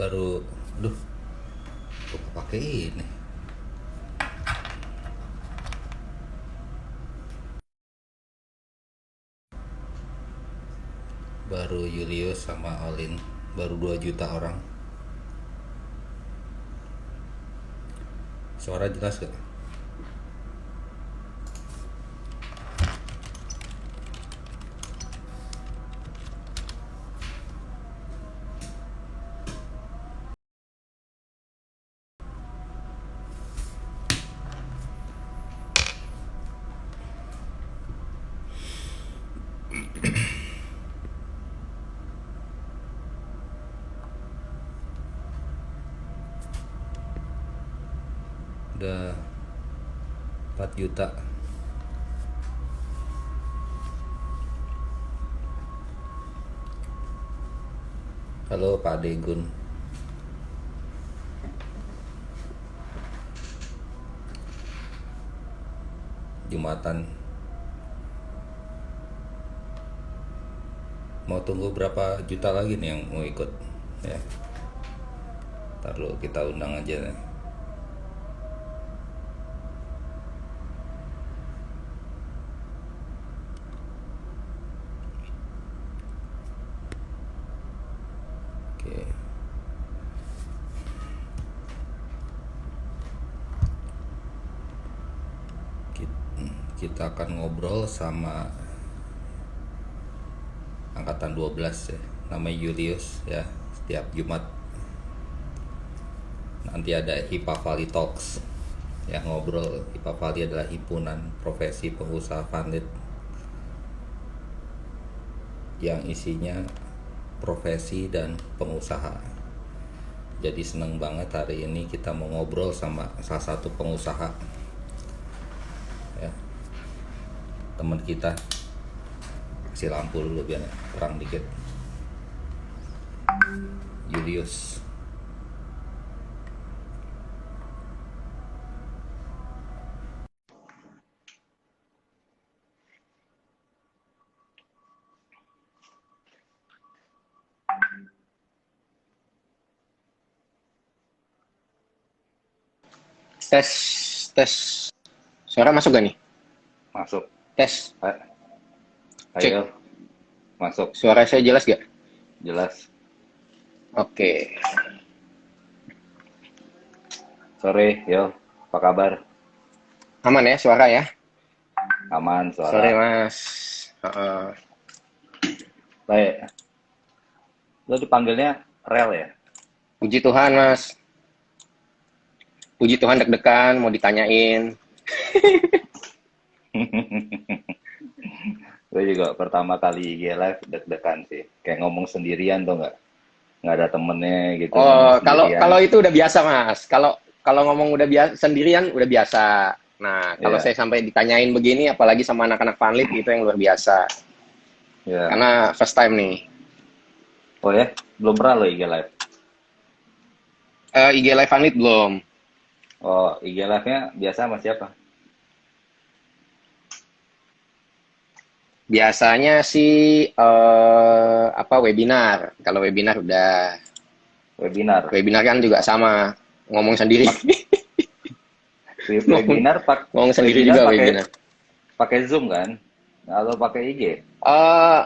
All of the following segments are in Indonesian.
Baru, aduh, lupa pakai ini. Baru Julius sama Olin, baru 2 juta orang. Suara jelas gak? Udah 4 juta. Halo Pak Degun. Jumatan. Mau tunggu berapa juta lagi nih yang mau ikut? Ya, ntar lu kita undang aja nih. Oke. Kita akan ngobrol sama angkatan 12 ya. Namanya Julius ya. Setiap Jumat nanti ada HIPA Valley Talks. Yang ngobrol, HIPA Valley adalah himpunan profesi pengusaha Vanlit yang isinya profesi dan pengusaha. Jadi seneng banget hari ini kita mau ngobrol sama salah satu pengusaha ya, teman kita. Kasih lampu dulu biar terang dikit. Julius. Tes, tes. Suara masuk gak nih? Masuk. Tes. Cek. Ayo, masuk. Suara saya jelas gak? Jelas. Oke. Sore, yo. Apa kabar? Aman ya suara ya? Aman, Sore suara. mas. Baik. Lo dipanggilnya Rel ya? Puji Tuhan mas. Puji Tuhan deg-degan mau ditanyain. Gue juga pertama kali IG live deg-degan sih. Kayak ngomong sendirian tuh nggak ada temennya gitu, ngomong Oh kalau sendirian. itu udah biasa mas. Kalau ngomong udah biasa sendirian udah biasa. Nah kalau Ya, saya sampai ditanyain begini, apalagi sama anak-anak panlit itu yang luar biasa. ya. Karena first time nih. Oh ya, belum pernah lo IG live. IG live panlit belum. Oh, IG live-nya biasa sama siapa? Biasanya sih apa webinar. Kalau webinar udah. Webinar. Webinar kan juga sama ngomong sendiri. Pak, ngomong, webinar pak, ngomong sendiri webinar juga pakai webinar. pakai Zoom kan? Atau pakai IG? Eh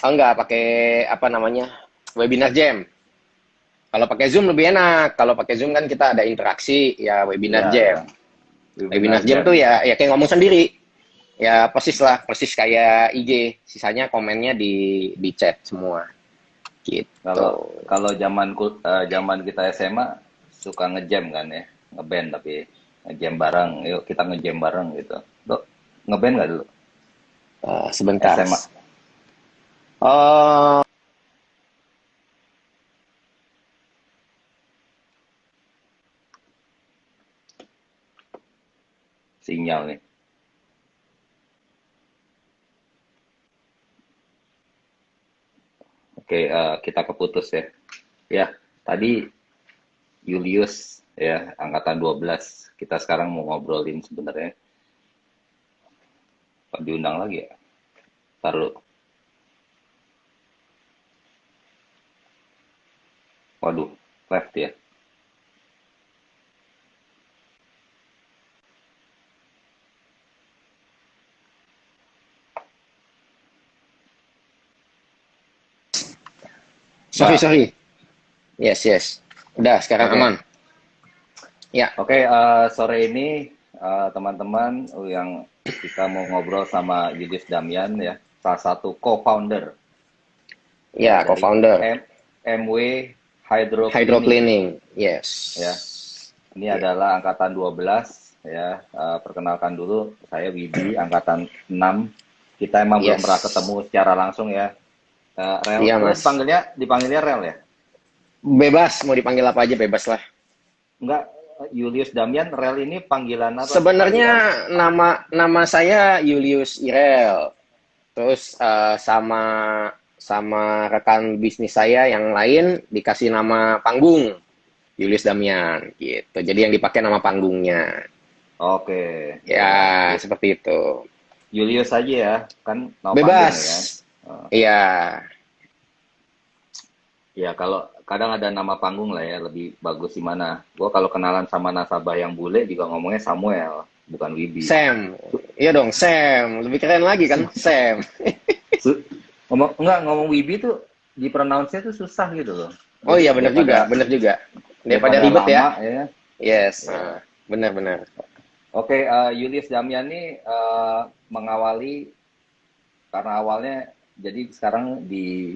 enggak pakai apa namanya? Webinar Jam. Kalau pakai Zoom lebih enak. Kalau pakai Zoom kan kita ada interaksi, ya webinar Iya, ya. Jam. Webinar Webinar Jam Jam. tuh ya kayak ngomong sendiri. Ya persis lah, persis kayak IG. Sisanya komennya di chat semua. Gitu. Kalau kalau zaman kita SMA suka ngejam kan ya, ngeband tapi ngejam bareng, yuk kita ngejam bareng gitu. Lo ngeband nggak dulu? Sebentar. SMA. Oh, Sinyal nih. Oke, kita keputus ya. Ya, tadi Julius ya, angkatan 12. Kita sekarang mau ngobrolin sebenarnya. Apa diundang lagi ya? Ntar lu. Waduh, left ya. Sorry, Mbak, sorry. Yes, yes. Udah, sekarang aman. oke. Ya, Oke, sore ini teman-teman yang kita mau ngobrol sama Yudis Damian ya, salah satu co-founder ya ya, dari co-founder. MW Hydro Cleaning Hydrocleaning. Yes. ya. Ini Ya, adalah angkatan 12 ya. Perkenalkan dulu, saya Wibi angkatan 6. Kita emang belum pernah yes. ketemu secara langsung ya. Rel, Iya, lo Mas. dipanggilnya Rel ya? Bebas, mau dipanggil apa aja bebas lah. Enggak, Julius Damian, Rel ini panggilan apa? Sebenarnya Panggilan. nama nama saya Julius Irel. Terus sama sama rekan bisnis saya yang lain dikasih nama panggung Julius Damian gitu. Jadi yang dipakai nama panggungnya. Oke, ya Ya, ya. seperti itu. Julius aja ya, kan nama panggung Bebas. ya kan. Eh, Iya. Ya kalau kadang ada nama panggung lah ya, lebih bagus di mana. Gua kalau kenalan sama nasabah yang bule juga ngomongnya Samuel, bukan Wibi. Sam. Iya dong, Sam. Lebih keren lagi kan, Sam. Ngomong Wibi tuh di pronounce-nya tuh susah gitu loh. Oh iya, bener juga, Daripada bener juga. Daripada daripada ribet ya. lama ya. Yes, Ya. bener-bener. Oke, Julius Damian ini mengawali karena awalnya jadi sekarang di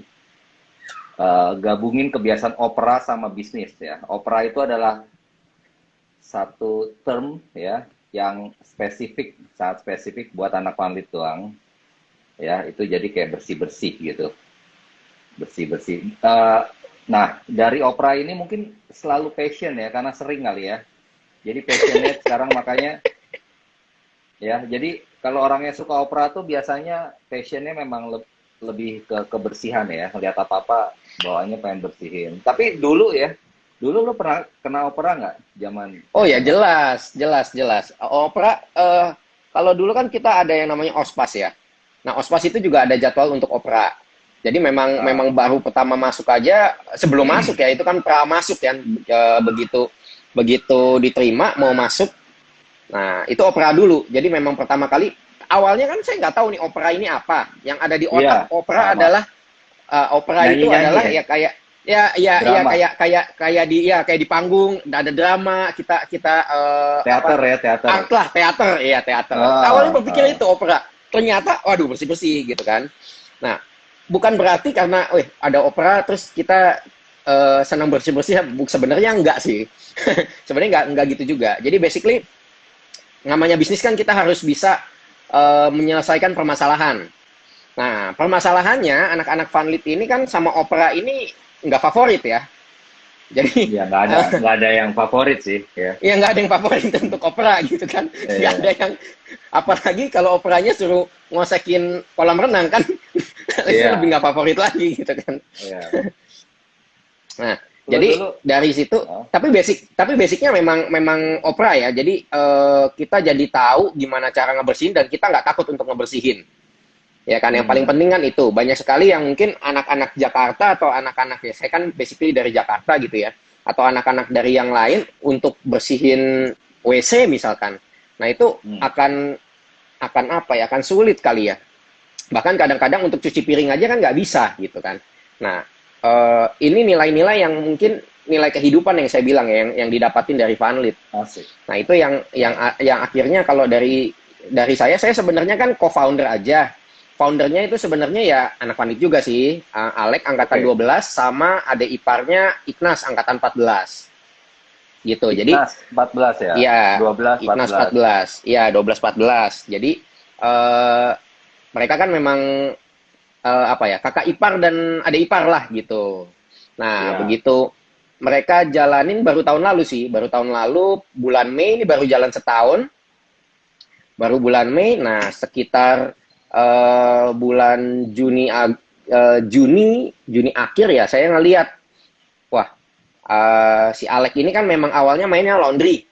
gabungin kebiasaan opera sama bisnis ya. Opera itu adalah satu term ya yang spesifik, sangat spesifik buat anak palit doang. Ya, itu jadi kayak bersih-bersih gitu. Bersih-bersih. Nah, dari opera ini mungkin selalu passion ya, karena sering kali ya. Jadi passionate sekarang makanya ya. Jadi kalau orangnya suka opera tuh biasanya passionnya memang lebih ke kebersihan ya. Lihat apa-apa bawaannya pengen bersihin. Tapi dulu ya, dulu lu pernah kena opera nggak zaman Oh ya, SMA? jelas, jelas, jelas. Opera, kalau dulu kan kita ada yang namanya OSPAS ya. Nah, OSPAS itu juga ada jadwal untuk opera. Jadi memang memang Ah, baru pertama masuk aja, sebelum masuk ya, itu kan pra masuk ya. Begitu begitu diterima mau masuk. Nah, itu opera dulu. Jadi memang pertama kali, awalnya kan saya nggak tahu nih opera ini apa. Yang ada di iya, otak opera sama. adalah opera itu Nyanyi-nyanyi adalah ya, ya kayak ya drama, kayak di panggung ada drama kita kita teater ya, teater. art lah teater ya teater awalnya Ah, berpikir ah. itu opera ternyata waduh bersih bersih gitu kan. Nah, bukan berarti karena ada opera terus kita senang bersih bersih, sebenarnya enggak sih. Sebenarnya enggak gitu juga. Jadi basically namanya bisnis kan kita harus bisa menyelesaikan permasalahan. Nah, permasalahannya anak-anak Funlit ini kan sama opera ini nggak favorit ya. Jadi Ya nggak ada yang favorit sih, ya. ya nggak ada yang favorit untuk opera gitu kan. Nggak ada Iya, yang, apalagi kalau operanya suruh ngosekin kolam renang kan, itu lebih iya, nggak favorit lagi gitu kan. iya. Nah, Dulu jadi dulu, dari situ, oh, tapi basicnya memang memang opera ya. Jadi kita jadi tahu gimana cara ngebersihin dan kita nggak takut untuk ngebersihin. Ya kan, yang paling hmm, penting kan itu. Banyak sekali yang mungkin anak-anak Jakarta atau anak-anak, ya saya kan basically dari Jakarta gitu ya, atau anak-anak dari yang lain untuk bersihin WC misalkan. Nah, itu hmm. akan apa ya? Akan sulit kali ya. Bahkan kadang-kadang untuk cuci piring aja kan nggak bisa gitu kan. Nah, ini nilai-nilai yang mungkin nilai kehidupan yang saya bilang ya, yang didapatin dari Funlit. Asik. Nah, itu yang akhirnya kalau dari saya sebenarnya kan co-founder aja. Foundernya itu sebenarnya ya anak Panit juga sih. Alek angkatan Oke. 12 sama adik iparnya Ignas angkatan 14. Gitu. Jadi Ignas 14 ya, ya 12 Ignas 14. 14. Ya 12 14. Jadi eh mereka kan memang apa ya? Kakak ipar dan adik ipar lah gitu. Nah, Iya, begitu mereka jalanin baru tahun lalu sih. Baru tahun lalu bulan Mei ini baru jalan setahun. Baru bulan Mei. Nah, sekitar bulan Juni akhir ya saya ngelihat wah, si Alek ini kan memang awalnya mainnya laundry.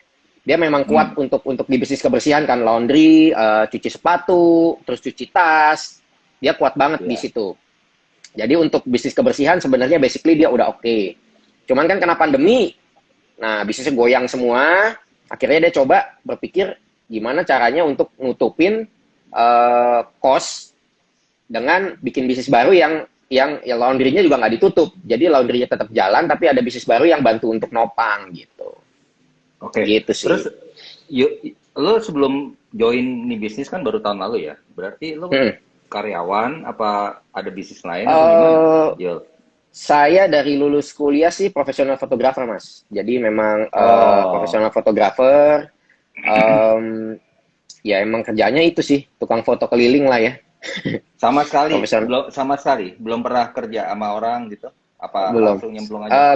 Dia memang kuat hmm, untuk di bisnis kebersihan kan, laundry, cuci sepatu, terus cuci tas. Dia kuat banget di iya, situ. Jadi untuk bisnis kebersihan sebenarnya basically dia udah oke. Cuman kan kena pandemi, nah bisnisnya goyang semua. Akhirnya dia coba berpikir gimana caranya untuk nutupin cost dengan bikin bisnis baru yang ya laundry-nya juga nggak ditutup. Jadi laundry-nya tetap jalan, tapi ada bisnis baru yang bantu untuk nopang gitu. Oke. Gitu sih. Terus lo sebelum join nih bisnis kan baru tahun lalu ya. Berarti lo karyawan apa ada bisnis lain atau gimana? Yo. Saya dari lulus kuliah sih profesional fotografer, Mas. Jadi memang profesional fotografer. Ya emang kerjanya itu sih, tukang foto keliling lah ya. Sama sekali belum pernah kerja sama orang gitu. Apa Belum. langsung nyemplung aja?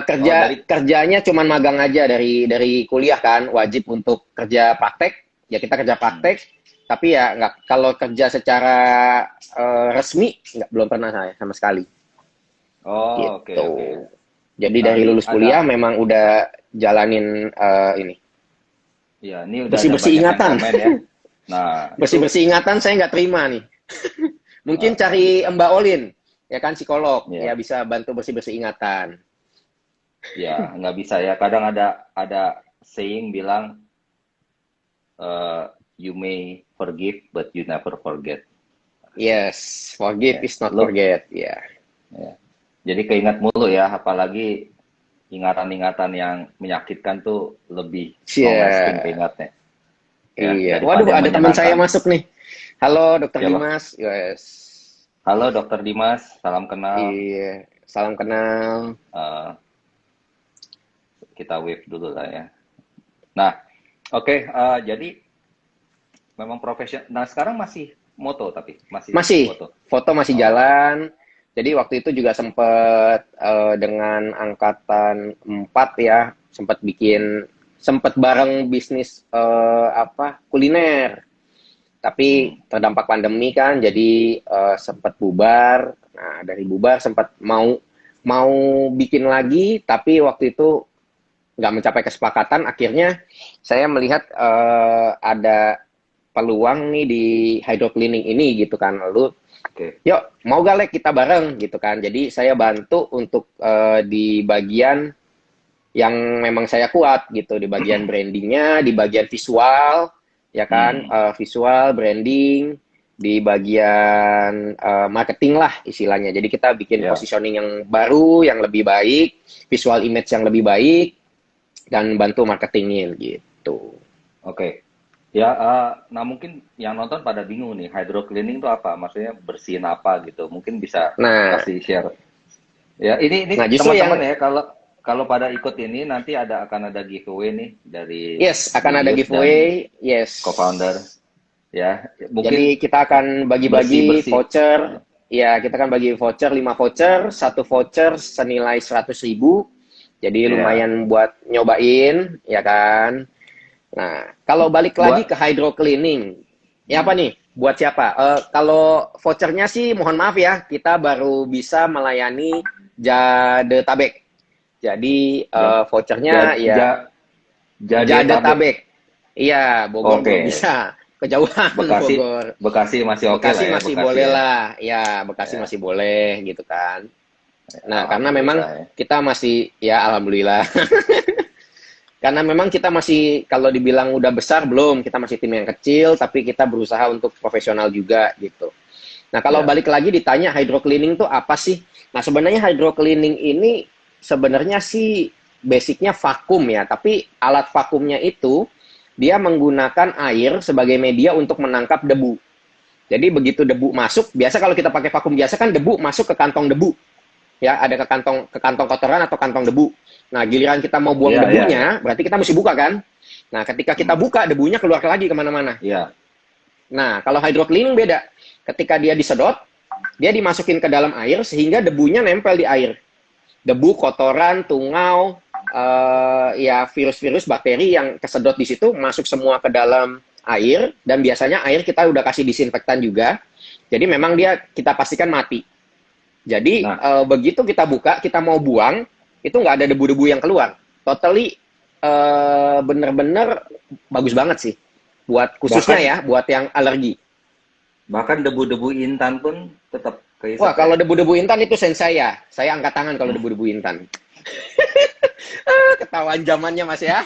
Kerjanya cuman magang aja dari kuliah kan, wajib untuk kerja praktek. Ya kita kerja praktek, tapi ya nggak, kalau kerja secara resmi belum pernah saya sama sekali. Oh, Gitu. oke. Jadi Nah, dari ini lulus kuliah memang udah jalanin ini. Ya, ini udah Bersih-bersih ada banyak yang ingatan. komen ya. Nah, Bersih-bersih ingatan saya nggak terima nih. Mungkin cari Mbak Olin, ya kan psikolog, ya bisa bantu bersih-bersih ingatan. Ya, nggak bisa ya. Kadang ada saying bilang you may forgive but you never forget. Yes, forgive is not forget. Ya. Jadi keingat mulu ya, apalagi ingatan-ingatan yang menyakitkan tuh lebih long lasting keingatnya. Ya, iya. Waduh, ada teman saya masuk nih. Halo, Dokter Dimas. Yes. Halo, Dokter Dimas. Salam kenal. Iya, salam kenal. Kita wave dulu lah ya. Nah, oke. Jadi memang profesional. Nah, sekarang masih moto tapi masih foto masih jalan. Jadi waktu itu juga sempat dengan angkatan 4 ya, sempat bareng bisnis kuliner. Tapi terdampak pandemi kan, jadi sempat bubar. Nah, dari bubar sempat mau bikin lagi, tapi waktu itu nggak mencapai kesepakatan. Akhirnya saya melihat ada peluang nih di hydrocleaning ini gitu kan. Lalu yuk, mau gak Lek kita bareng gitu kan. Jadi saya bantu untuk di bagian yang memang saya kuat gitu, di bagian brandingnya, di bagian visual, ya kan, visual, branding, di bagian marketing lah istilahnya. Jadi kita bikin positioning yang baru, yang lebih baik, visual image yang lebih baik, dan bantu marketingin gitu. Oke. Ya, nah mungkin yang nonton pada bingung nih, hydrocleaning itu apa? Maksudnya bersihin apa gitu? Mungkin bisa kasih share. Ya, ini teman-teman ya, kalau pada ikut ini nanti akan ada giveaway nih dari akan ada giveaway, co-founder. Ya, mungkin jadi kita akan bagi-bagi voucher. Ya, kita akan bagi voucher 5 voucher, 1 voucher senilai 100.000. Jadi lumayan buat nyobain, ya kan? Nah, kalau balik lagi ke hydrocleaning, ya apa nih? Buat siapa? Kalau vouchernya sih mohon maaf ya, kita baru bisa melayani Jadetabek. Jadi vouchernya Jadetabek. Iya, Bogor belum bisa. Kejauhan Bogor. Bekasi masih oke lah ya. Bekasi masih boleh lah. Ya, Bekasi masih boleh gitu kan. Nah, karena memang kita masih, ya alhamdulillah. Karena memang kita masih, kalau dibilang udah besar, belum. Kita masih tim yang kecil, tapi kita berusaha untuk profesional juga, gitu. Nah, kalau balik lagi ditanya hydrocleaning itu apa sih? Nah, sebenarnya hydrocleaning ini sebenarnya sih basicnya vakum ya. Tapi alat vakumnya itu, dia menggunakan air sebagai media untuk menangkap debu. Jadi begitu debu masuk, biasa kalau kita pakai vakum biasa kan debu masuk ke kantong debu. Ya, ada ke kantong kotoran atau kantong debu. Nah, giliran kita mau buang debunya, berarti kita mesti buka kan? Nah, ketika kita buka, debunya keluar lagi kemana-mana. Nah, kalau hydrocleaning beda. Ketika dia disedot, dia dimasukin ke dalam air, sehingga debunya nempel di air. Debu, kotoran, tungau, ya virus-virus, bakteri yang kesedot di situ, masuk semua ke dalam air, dan biasanya air kita udah kasih disinfektan juga. Jadi memang kita pastikan mati. Jadi begitu kita buka, kita mau buang, itu nggak ada debu-debu yang keluar. Totally bener-bener bagus banget sih. Buat khususnya buat yang alergi. Bahkan debu-debu intan pun tetap kehisap. Wah, kalau debu-debu intan itu saya angkat tangan kalau debu-debu intan. Ketahuan zamannya Mas ya.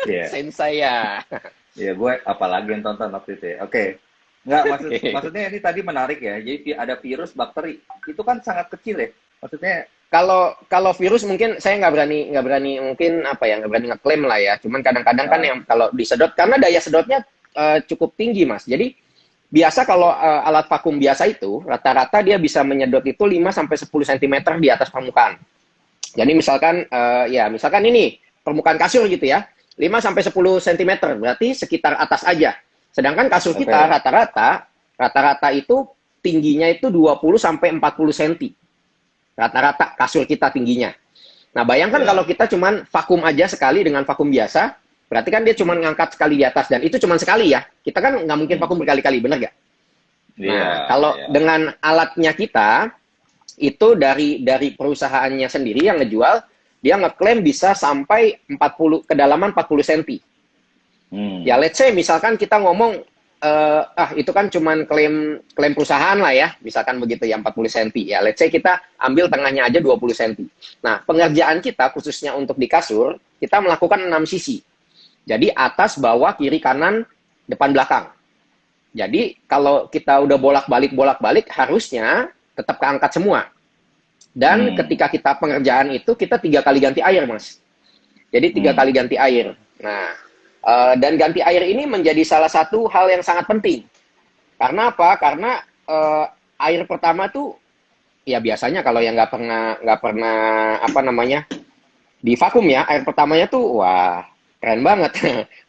Iya. Sensei ya. Iya, gue apalagi yang tonton waktu itu ya. Oke. Nggak, maksudnya ini tadi menarik ya. Jadi ada virus, bakteri. Itu kan sangat kecil ya. Maksudnya, Kalau virus mungkin saya nggak berani mungkin apa ya, nggak berani ngeklaim lah ya. Cuman kadang-kadang kan yang kalau disedot karena daya sedotnya cukup tinggi Mas. Jadi biasa kalau alat vakum biasa itu rata-rata dia bisa menyedot itu 5 sampai 10 cm di atas permukaan. Jadi misalkan ya misalkan ini permukaan kasur gitu ya. 5 sampai 10 cm berarti sekitar atas aja. Sedangkan kasur kita rata-rata itu tingginya itu 20 sampai 40 cm. Rata-rata kasur kita tingginya. Nah, bayangkan kalau kita cuman vakum aja sekali dengan vakum biasa, berarti kan dia cuman ngangkat sekali di atas, dan itu cuman sekali ya. Kita kan nggak mungkin vakum berkali-kali, bener nggak? Nah, kalau dengan alatnya kita, itu dari perusahaannya sendiri yang ngejual, dia ngeklaim bisa sampai 40 kedalaman 40 cm. Ya, let's say misalkan kita ngomong itu kan cuman klaim perusahaan lah ya, misalkan begitu ya 40 cm. Ya, let's say kita ambil tengahnya aja 20 cm. Nah, pengerjaan kita khususnya untuk di kasur, kita melakukan 6 sisi. Jadi atas, bawah, kiri, kanan, depan, belakang. Jadi kalau kita udah bolak-balik harusnya tetap keangkat semua. Dan ketika kita pengerjaan itu kita 3 kali ganti air, Mas. Jadi 3 kali ganti air. Nah, dan ganti air ini menjadi salah satu hal yang sangat penting. Karena apa? Karena air pertama tuh ya biasanya kalau yang nggak pernah apa namanya di vakum ya, air pertamanya tuh wah keren banget.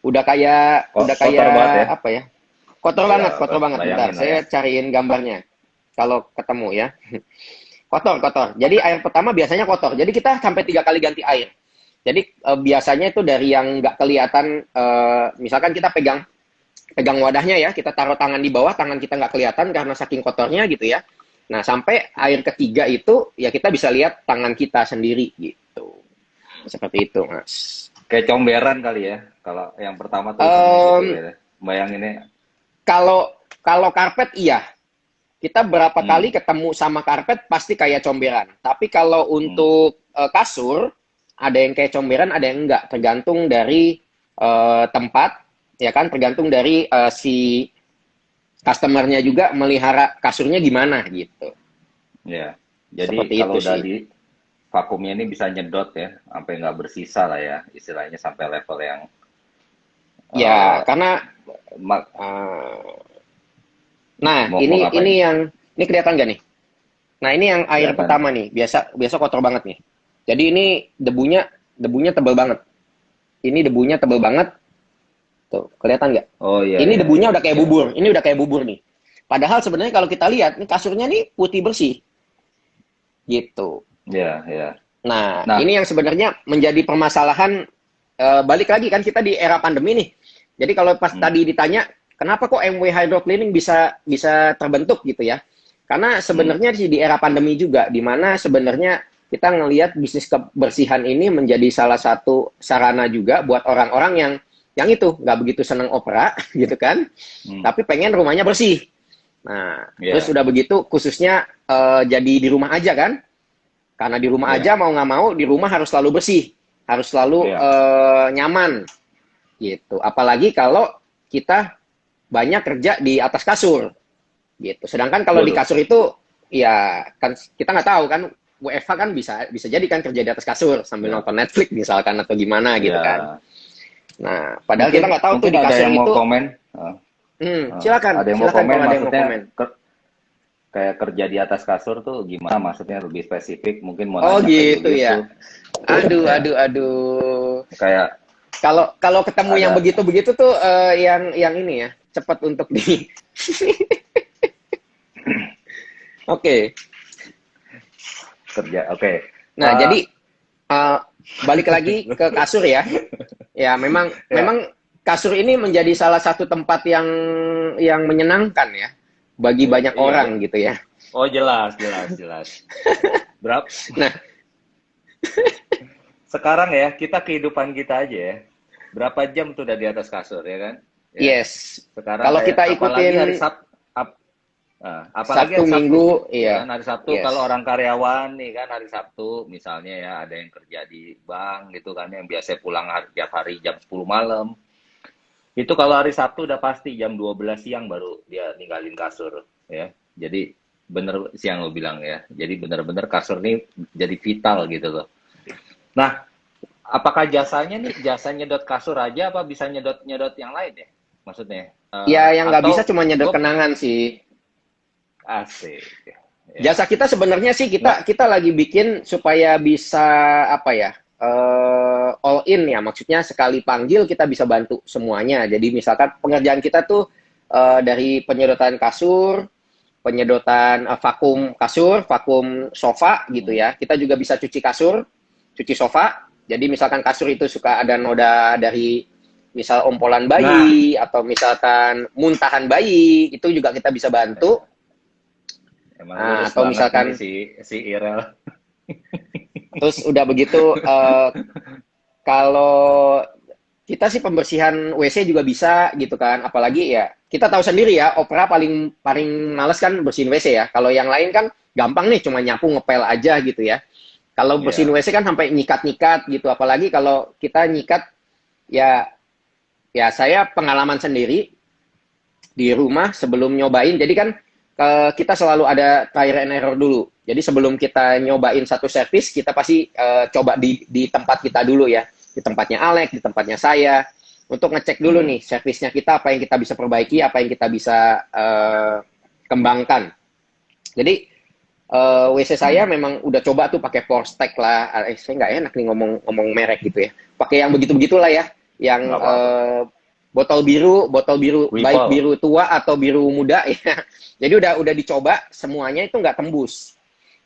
udah kayak ya. Apa ya? Kotor banget. Bentar, saya cariin gambarnya. Kalau ketemu ya. Kotor. Jadi air pertama biasanya kotor. Jadi kita sampai 3 kali ganti air. Jadi biasanya itu dari yang nggak kelihatan, misalkan kita pegang wadahnya ya, kita taruh tangan di bawah, tangan kita nggak kelihatan karena saking kotornya gitu ya. Nah, sampai air ketiga itu ya kita bisa lihat tangan kita sendiri gitu. Seperti itu, Mas. Kayak comberan kali ya, kalau yang pertama tuh gitu ya. Bayanginnya. Kalau karpet iya. Kita berapa kali ketemu sama karpet pasti kayak comberan. Tapi kalau untuk kasur, ada yang kayak comberan, ada yang enggak. Tergantung dari tempat, ya kan? Tergantung dari si customer-nya juga melihara kasurnya gimana gitu. Ya, jadi seperti kalau itu udah sih. di vakumnya ini bisa nyedot ya, sampai nggak bersisa lah ya, istilahnya sampai level yang ya, karena nah ini yang ini kelihatan nggak nih? Nah, ini yang air kelihatan. pertama nih, biasa kotor banget nih. Jadi ini debunya tebal banget. Ini debunya tebal banget. Tuh, kelihatan nggak? Oh iya. Ini debunya udah kayak bubur. Ini udah kayak bubur nih. Padahal sebenarnya kalau kita lihat, nih kasurnya nih putih bersih. Gitu. Iya. Nah, ini yang sebenarnya menjadi permasalahan, balik lagi kan kita di era pandemi nih. Jadi kalau pas tadi ditanya, kenapa kok MW Hydro Cleaning bisa terbentuk gitu ya? Karena sebenarnya di era pandemi juga, di mana sebenarnya kita ngelihat bisnis kebersihan ini menjadi salah satu sarana juga buat orang-orang yang itu nggak begitu seneng opera gitu kan, tapi pengen rumahnya bersih. Nah, terus udah begitu khususnya jadi di rumah aja kan, karena di rumah aja mau nggak mau di rumah harus selalu bersih, harus selalu nyaman gitu. Apalagi kalau kita banyak kerja di atas kasur gitu. Sedangkan kalau di kasur itu ya kan kita nggak tahu kan, WFH kan bisa jadi kan kerja di atas kasur sambil nonton Netflix misalkan atau gimana gitu kan. Nah, padahal kita nggak tahu tuh di kasur itu. Mau komen? Silakan. Ada yang mau komen, maksudnya kayak kerja di atas kasur tuh gimana? Maksudnya lebih spesifik, mungkin mau nanya gitu ya. Aduh. Kayak kalau ketemu yang begitu tuh yang ini ya, cepat untuk di. Oke. Kerja, oke. Nah, jadi balik lagi ke kasur ya. Ya, memang kasur ini menjadi salah satu tempat yang menyenangkan ya bagi banyak orang gitu ya. Oh, jelas. Berapa? Nah, sekarang ya, kehidupan kita aja ya. Berapa jam tuh udah di atas kasur ya kan? Ya. Yes. Sekarang kalau kita ikutin Nah, apalagi Sabtu hari Sabtu, Minggu, ya iya, kan hari Sabtu yes. kalau orang karyawan nih kan hari Sabtu misalnya ya ada yang kerja di bank gitu kan yang biasa pulang tiap hari jam 10 malam. Itu kalau hari Sabtu udah pasti jam 12 siang baru dia ninggalin kasur ya. Jadi bener siang lo bilang ya. Jadi bener-bener kasur ini jadi vital gitu loh. Nah, apakah jasanya nih jasa nyedot kasur aja apa bisa nyedot-nyedot yang lain ya? Maksudnya Ya yang nggak bisa atau cuma nyedot gue kenangan sih. asik Jasa ya. kita sebenarnya sih Nggak. kita lagi bikin supaya bisa apa ya, all in ya, maksudnya sekali panggil kita bisa bantu semuanya. Jadi misalkan pengerjaan kita tuh dari penyedotan kasur, penyedotan vakum kasur, vakum sofa gitu Hmm. ya. Kita juga bisa cuci kasur, cuci sofa. Jadi misalkan kasur itu suka ada noda dari misal ompolan Nah, bayi atau misalkan muntahan bayi, itu juga kita bisa bantu. emang Nah, lurus atau banget ini misalkan si Irel. terus udah begitu kalau kita sih pembersihan WC juga bisa gitu kan, apalagi ya kita tahu sendiri ya, opera paling paling males kan bersihin WC ya. Kalau yang lain kan gampang nih, cuma nyapu ngepel aja gitu ya. Kalau bersihin Iya. WC kan sampai nyikat-nyikat gitu, apalagi kalau kita nyikat ya, ya saya pengalaman sendiri di rumah sebelum nyobain. Jadi kan kita selalu ada trial and error dulu. Jadi sebelum kita nyobain satu servis, kita pasti coba di tempat kita dulu ya. Di tempatnya Alex, di tempatnya saya. Untuk ngecek dulu Hmm. nih, servisnya kita, apa yang kita bisa perbaiki, apa yang kita bisa kembangkan. Jadi WC saya Hmm. memang udah coba tuh pakai Porstek lah. Saya nggak enak nih ngomong merek gitu ya. Pakai yang begitu-begitulah ya. Yang Nggak apa-apa. botol biru baik Wipol. biru tua atau biru muda ya. Jadi udah dicoba semuanya itu nggak tembus.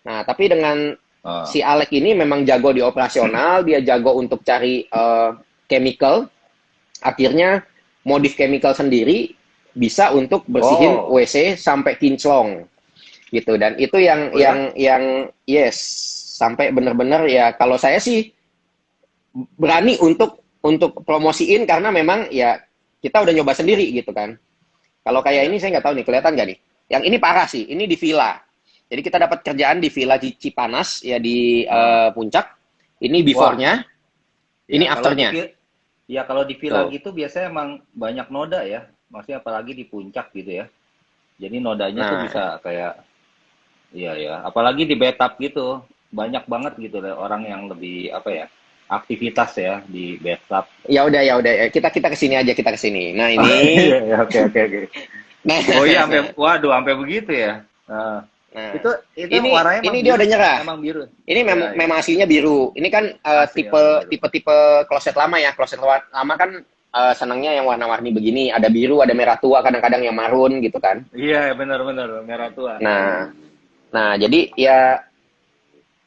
Nah, tapi dengan Ah. si Alek ini memang jago di operasional, dia jago untuk cari chemical, akhirnya modif chemical sendiri bisa untuk bersihin Oh, WC sampai kinclong gitu. Dan itu yang oh ya? yes, sampai benar-benar ya, kalau saya sih berani untuk promosiin karena memang ya kita udah nyoba sendiri gitu kan. Kalau kayak Iya. ini saya nggak tahu nih, kelihatan nggak nih? Yang ini parah sih, ini di villa. Jadi kita dapat kerjaan di villa Cipanas ya, di Ah. Puncak. Ini Wah, before-nya, ya ini after-nya. kalau di villa Tuh. gitu biasanya emang banyak noda ya. Maksudnya apalagi di puncak gitu ya. Jadi nodanya tuh Nah, bisa kayak iya ya, apalagi di bathtub gitu. Banyak banget gitu deh orang yang lebih apa ya? Aktivitas ya di bathtub. ya udah kita kita kesini aja, kita kesini. Nah Oh, ini, iya, iya, oke oke oke. nah, Oh iya sampai waduh sampai begitu ya. Nah, nah itu warnanya ini emang dia biru, udah nyerah. emang biru. Ini Iya, iya. memang aslinya biru. Ini kan Asli tipe asli biru. tipe tipe kloset lama ya. Kloset lama kan senangnya yang warna-warni begini. Ada biru, ada merah tua, kadang-kadang yang marun gitu kan. Iya, benar-benar merah tua. Nah, nah jadi ya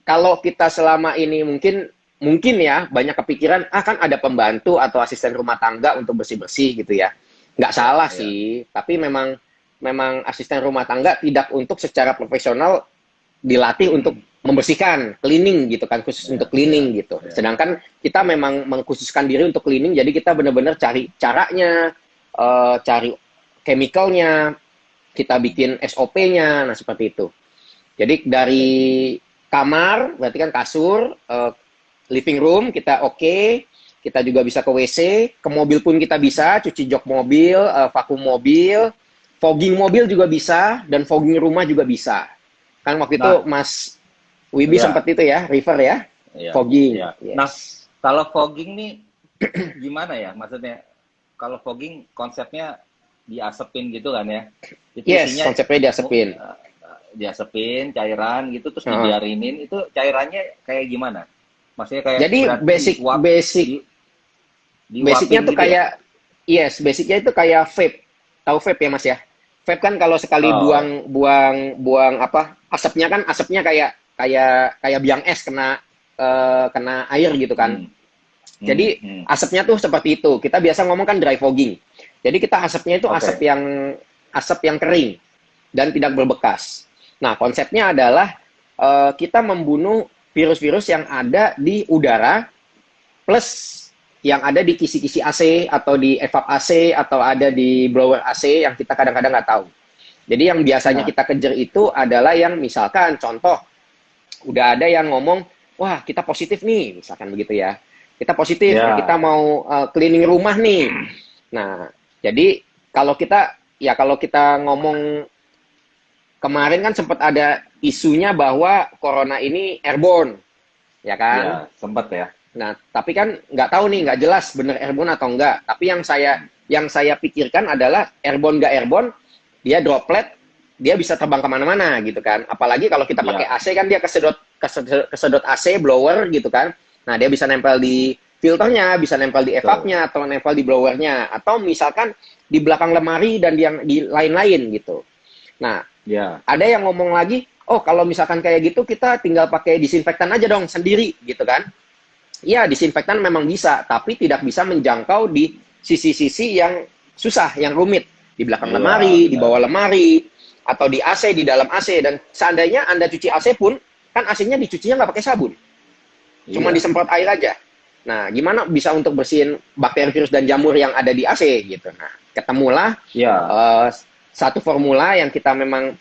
kalau kita selama ini mungkin mungkin ya banyak kepikiran, kan ada pembantu atau asisten rumah tangga untuk bersih-bersih gitu ya. Nggak Iya, salah iya. sih, tapi memang memang asisten rumah tangga tidak untuk secara profesional dilatih untuk Hmm. membersihkan, cleaning gitu kan, khusus Iya, untuk iya, cleaning gitu. iya, Sedangkan kita iya. memang mengkhususkan diri untuk cleaning, jadi kita benar-benar cari caranya, cari chemicalnya, kita bikin SOP-nya, nah seperti itu. Jadi dari Oke. kamar, berarti kan kasur, living room kita oke, kita juga bisa ke WC, ke mobil pun kita bisa, cuci jok mobil, vakum mobil, fogging mobil juga bisa, dan fogging rumah juga bisa. Kan waktu itu Nah, Mas Wibi sempat iya, itu ya, River ya, iya, fogging, iya. Nah, yes. kalau fogging nih gimana ya? Maksudnya kalau fogging konsepnya diasepin gitu kan ya? Itu Yes, isinya konsepnya diasepin. diasepin cairan gitu terus Heeh. dibiarinin itu cairannya kayak gimana? Maksudnya kayak Jadi berarti di, basicnya diuapin tuh gitu ya? kayak, yes, basicnya itu kayak vape. Tahu vape ya Mas ya? Vape kan kalau sekali Oh, buang apa, asapnya kayak kayak kayak biang es kena kena air gitu kan. hmm, hmm, Jadi hmm. asapnya tuh seperti itu. Kita biasa ngomong kan dry fogging. Jadi kita asapnya itu Oke. asap yang kering dan tidak berbekas. Nah, konsepnya adalah kita membunuh virus-virus yang ada di udara plus yang ada di kisi-kisi AC atau di evap AC atau ada di blower AC yang kita kadang-kadang nggak tahu. Jadi yang biasanya Nah, kita kejar itu adalah yang misalkan contoh udah ada yang ngomong, wah kita positif nih, misalkan begitu ya. Kita positif, kita ya, mau cleaning rumah nih. Nah, jadi kalau kita ngomong kemarin kan sempat ada isunya bahwa corona ini airborne, ya kan? ya, sempat ya. Nah, tapi kan nggak tahu nih, nggak jelas bener airborne atau enggak. Tapi yang saya pikirkan adalah airborne nggak airborne, dia droplet, dia bisa terbang kemana-mana gitu kan. Apalagi kalau kita pakai Ya, AC kan dia kesedot AC blower gitu kan. Nah, dia bisa nempel di filternya, bisa nempel di betul. evapnya atau nempel di blowernya, atau misalkan di belakang lemari dan di lain-lain gitu. Nah, Ya, ada yang ngomong lagi, oh kalau misalkan kayak gitu kita tinggal pakai disinfektan aja dong sendiri gitu kan. Iya, disinfektan memang bisa, tapi tidak bisa menjangkau di sisi-sisi yang susah, yang rumit. Di belakang iya, lemari, di benar. bawah lemari, atau di AC, di dalam AC. Dan seandainya Anda cuci AC pun, kan AC-nya dicucinya nggak pakai sabun. Cuma Iya, disemprot air aja. Nah, gimana bisa untuk bersihin bakteri, virus, dan jamur yang ada di AC gitu. Nah, ketemulah iya, uh, satu formula yang kita memang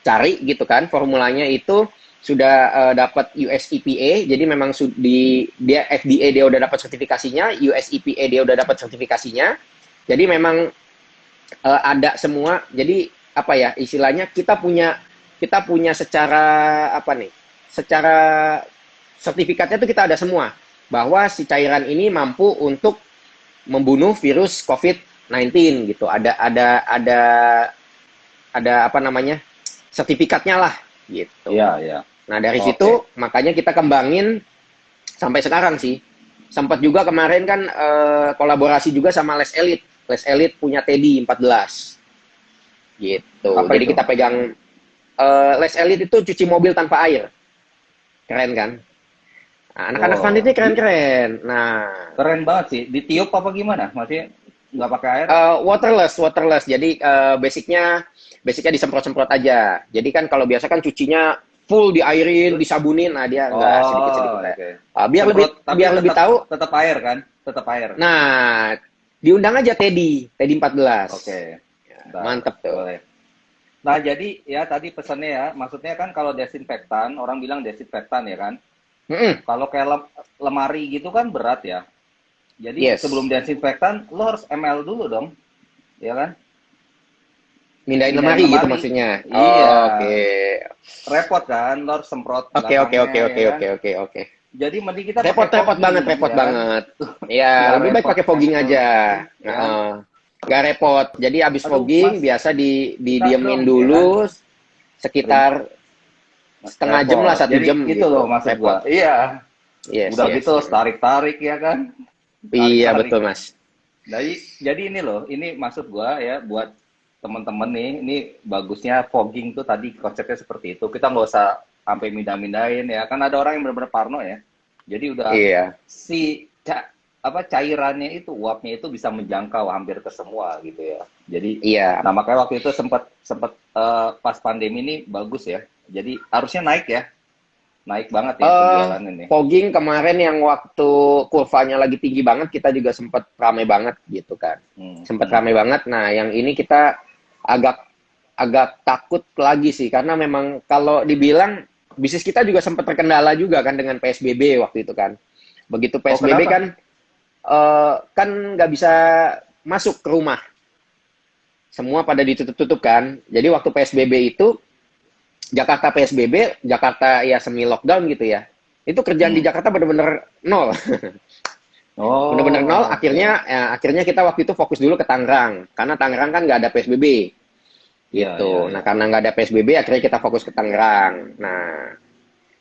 cari gitu kan. Formulanya itu sudah dapat US EPA, jadi memang dia FDA dia udah dapat sertifikasinya, US EPA dia udah dapat sertifikasinya. Jadi memang ada semua. Jadi apa ya istilahnya kita punya secara apa nih? Secara sertifikatnya itu kita ada semua bahwa si cairan ini mampu untuk membunuh virus COVID-19 gitu. Ada apa namanya? Sertifikatnya lah gitu. iya, iya. Nah, dari Oke. situ makanya kita kembangin sampai sekarang sih. Sempat juga kemarin kan kolaborasi juga sama Les Elite. Les Elite punya Teddy 14 gitu. Apa Jadi itu? kita pegang Les Elite itu cuci mobil tanpa air. Keren kan? Nah, anak-anak Fun ini Oh, keren-keren. Nah, keren banget sih. Ditiup apa gimana? Maksudnya nggak pakai air? waterless. Jadi basicnya disemprot-semprot aja. Jadi kan kalau biasa kan cucinya full diairin, disabunin, nah dia enggak sedikit-sedikit Oh, lah. oke. Biar lebih Semprot, tapi biar lebih tetap tahu. tetap air kan? Tetap air. Nah, diundang aja Teddy 14. Oke. Bentar, Mantep tuh. boleh. Nah, jadi ya tadi pesannya ya, maksudnya kan kalau desinfektan, orang bilang desinfektan ya kan? Mm-mm. Kalau kayak lemari gitu kan berat ya. Jadi Yes. sebelum desinfektan, lo harus ML dulu dong, ya kan? Mindahin Pindahin lemari gitu lemari. maksudnya. Iya, Oh, oke. repot kan, lo harus semprot Oke, oke, belakangnya oke, ya oke, kan? oke, oke, oke. Jadi mending kita pakai Repot banget, fogging, repot ya kan? banget. Ya, Biar lebih baik repot pakai fogging ML, aja. ya kan? Nggak repot. Jadi abis Aduh, fogging Mas, biasa tas didiemin dong, ya kan? dulu sekitar setengah jam lah, Repot. satu Jadi jam itu loh gitu. maksud Repot. gua. Iya, Yes, udah yes. gitu tarik-tarik ya kan? Iya, Tarik-tarik. betul, Mas. Jadi ini loh, ini maksud gua ya buat teman-teman nih, ini bagusnya fogging tuh tadi konsepnya seperti itu. Kita nggak usah sampai mindah-mindahin ya. Kan ada orang yang benar-benar parno ya. Jadi udah Iya. cairannya itu, uapnya itu bisa menjangkau hampir ke semua gitu ya. Jadi, Iya. nah makanya waktu itu sempat sempat pas pandemi ini bagus ya. Jadi harusnya naik ya, naik banget ya penjualan ini. Fogging kemarin yang waktu kurvanya lagi tinggi banget, kita juga sempat rame banget gitu kan. Hmm, Sempat hmm. rame banget. Nah, yang ini kita agak agak takut lagi sih karena memang kalau dibilang bisnis kita juga sempat terkendala juga kan dengan PSBB waktu itu kan. Begitu Oh PSBB kenapa? kan nggak bisa masuk ke rumah. Semua pada ditutup-tutup kan. Jadi waktu PSBB itu Jakarta PSBB, Jakarta ya semi lockdown gitu ya. Itu kerjaan di Hmm. Jakarta benar-benar nol. Benar-benar nol. Oh, oke. Akhirnya kita waktu itu fokus dulu ke Tangerang karena Tangerang kan nggak ada PSBB Iya, iya, gitu. Nah iya. karena nggak ada PSBB akhirnya kita fokus ke Tangerang. Nah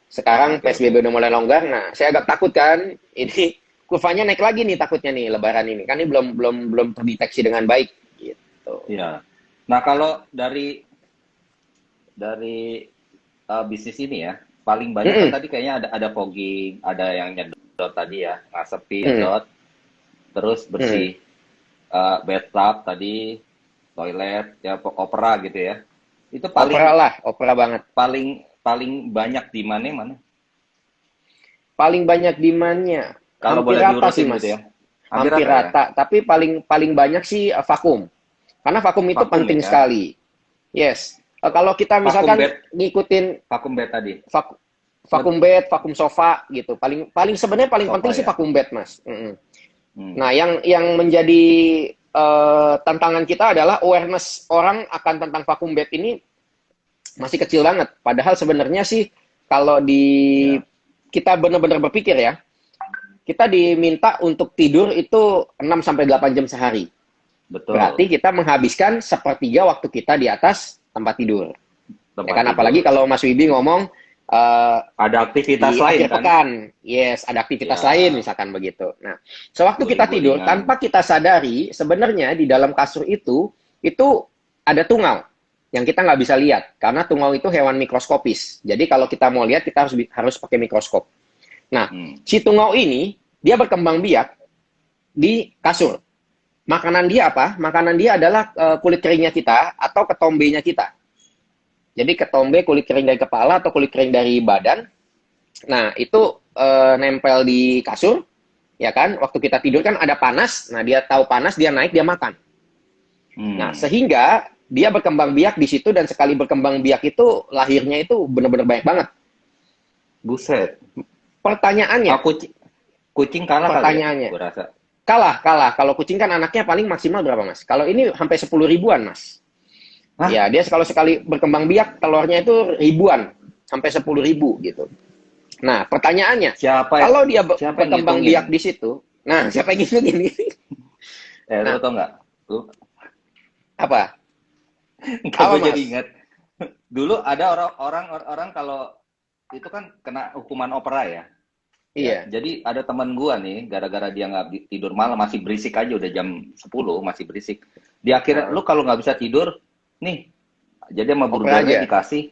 sekarang Oke, oke. PSBB udah mulai longgar. Nah saya agak takut kan ini kurvanya naik lagi nih takutnya nih Lebaran ini kan ini belum terdeteksi dengan baik gitu. Iya. Nah, kalau dari bisnis ini ya, paling banyak kan Mm-mm. tadi kayaknya ada fogging, ada yang nyedot tadi ya, ngasepi, Mm-mm. nyedot, terus Mm-mm. bersih bathtub tadi, toilet, ya opera gitu ya. Itu Opera banget. paling paling banyak di mana? Paling banyak demand-nya Kalau hampir boleh rata sih diurutin mas, gitu ya. Hampir hampir rata ya? rata. Tapi paling paling banyak sih vakum, karena vakum itu Vakum ya penting kan? sekali. Yes. Kalau kita Vakum misalkan bed, ngikutin vakum bed tadi. vakum, vakum bed, vakum sofa gitu. Paling paling sebenarnya paling Sofa penting sih ya. vakum bed, Mas. Mm-mm. Hmm. Nah, yang menjadi tantangan kita adalah awareness orang akan tentang vakum bed ini masih kecil banget. Padahal sebenarnya sih kalau di Ya, kita benar-benar berpikir ya, kita diminta untuk tidur itu 6 sampai 8 jam sehari. Berarti betul. kita menghabiskan sepertiga waktu kita di atas tempat tidur. Ya Tempat kan, apalagi tidur. kalau Mas Wibi ngomong Ada aktivitas di lain akhir kan? pekan, yes, ada aktivitas lain Ya, misalkan begitu. Nah, sewaktu kita tidur, guling-gulingan. tanpa kita sadari, sebenarnya di dalam kasur itu ada tungau yang kita nggak bisa lihat karena tungau itu hewan mikroskopis. Jadi kalau kita mau lihat, kita harus pakai mikroskop. Nah, Hmm. si tungau ini dia berkembang biak di kasur. Makanan dia apa? Makanan dia adalah kulit keringnya kita atau ketombenya kita. Jadi ketombe kulit kering dari kepala atau kulit kering dari badan. Nah, itu nempel di kasur, ya kan? Waktu kita tidur kan ada panas. Nah, dia tahu panas, dia naik, dia makan. Nah, Hmm. sehingga dia berkembang biak di situ dan sekali berkembang biak itu lahirnya itu benar-benar banyak banget. Buset. Pertanyaannya, Kucing, kucing kalah kali ya, pertanyaannya, gue rasa. kalah. Kalau kucing kan anaknya paling maksimal berapa, Mas? Kalau ini sampai 10 ribuan, Mas. Hah? Ya, dia kalau sekali berkembang biak, telurnya itu ribuan, sampai 10 ribu gitu. Nah, pertanyaannya, Siapa kalau dia siapa yang berkembang ngitungin? biak di situ, nah siapa yang ngitungin ini? Lu Nah, tau nggak? Lu apa? nggak, Apa, gue jadi Mas? ingat. Dulu ada orang kalau itu kan kena hukuman opera ya. Ya, Iya. jadi ada teman gua nih, gara-gara dia nggak tidur malam, masih berisik aja, udah jam 10 masih berisik. Di akhirnya, Nah, lu kalau nggak bisa tidur, nih, jadi sama oper burgernya aja. dikasih,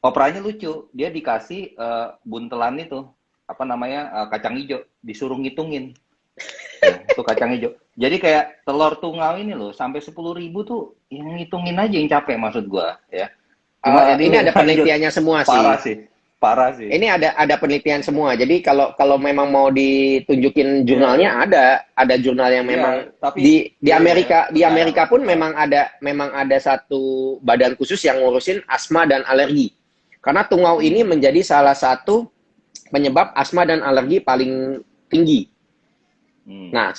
operanya lucu, dia dikasih buntelan itu, apa namanya, kacang hijau, disuruh ngitungin. Ya, itu kacang hijau. Jadi kayak telur tungau ini loh, sampai 10 ribu tuh, yang ngitungin aja yang capek maksud gua, ya. Cuma Ini anyway, ada lanjut. penelitiannya semua Parah sih. sih, parah sih. Ini ada penelitian semua. Jadi kalau kalau memang mau ditunjukin Iya, jurnalnya iya. ada jurnal yang Iya, memang tapi di iya, iya, Amerika pun percaya. memang ada satu badan khusus yang ngurusin asma dan alergi. Karena tungau ini Hmm, menjadi salah satu penyebab asma dan alergi paling tinggi. hmm. Nah,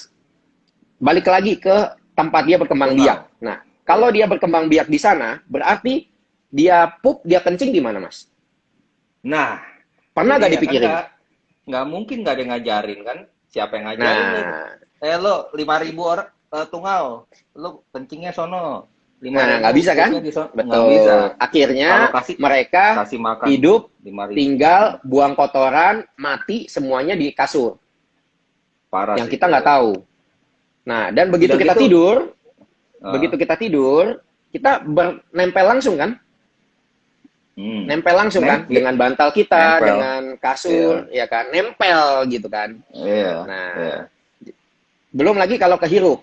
balik lagi ke tempat dia berkembang biak. Tungau. Nah, kalau Iya. dia berkembang biak di sana, berarti dia pup, dia kencing di mana, Mas? Nah, Pernah ini gak ya kan dipikirin? nggak mungkin nggak ada yang ngajarin kan? Siapa yang ngajarin lu? Nah, Lo 5.000 orang tungau, lo kencingnya sono, lima nah, nggak ribu bisa kan? pupnya di sono, nggak bisa. Betul. Kalau Akhirnya kasih mereka kasih makan hidup 5.000, tinggal buang kotoran, mati semuanya di kasur. parah Yang sih kita itu. nggak tahu. Nah, dan Udah gitu, begitu kita tidur, kita nempel langsung kan? Nempel langsung kan? nempel, Dengan bantal kita, nempel, dengan iya, kasur, ya kan? Nempel gitu kan? iya, iya. Nah, belum lagi kalau kehirup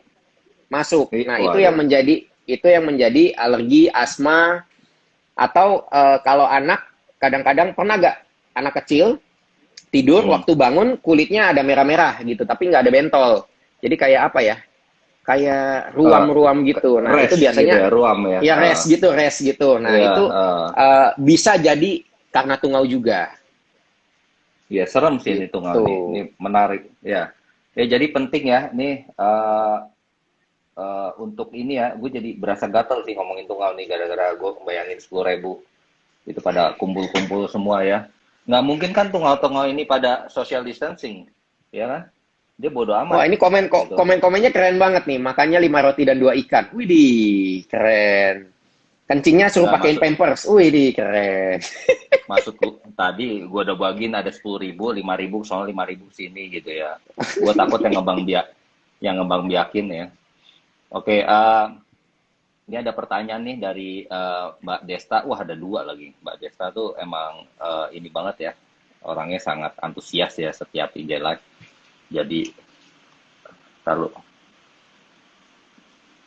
masuk. Nah, Waduh, itu yang menjadi alergi, asma, atau kalau anak kadang-kadang pernah gak anak kecil tidur hmm. waktu bangun kulitnya ada merah-merah gitu, tapi nggak ada bentol. Jadi kayak apa ya? Kayak Eh, ruam-ruam gitu. Nah, itu Rest gitu biasanya ya, ruam ya. ya rest gitu. Nah, Iya, itu bisa jadi karena tungau juga. ya serem sih ini tunggal Gitu. nih. Ini menarik ya. Ya jadi penting ya nih untuk ini ya, gue jadi berasa gatel sih ngomongin tunggal nih gara-gara gue bayangin 10.000 itu pada kumpul-kumpul semua ya. Nggak mungkin kan tunggal-tunggal ini pada social distancing, ya kan? Dia bodo Wah, amat ini gitu. komen-komennya keren banget nih. Makanya 5 roti dan 2 ikan. Widih, keren. Kencingnya suruh Nggak pakein masuk. Pampers. Widih, keren. Maksud gue tadi gue udah bagiin ada 10.000, 5.000 soal 5.000 sini gitu ya. Gue takut yang ngebang biakin ya. Oke, ini ada pertanyaan nih dari Mbak Desta. Wah, ada dua lagi. Mbak Desta tuh emang ini banget ya. Orangnya sangat antusias ya setiap IG live. Jadi, taruh.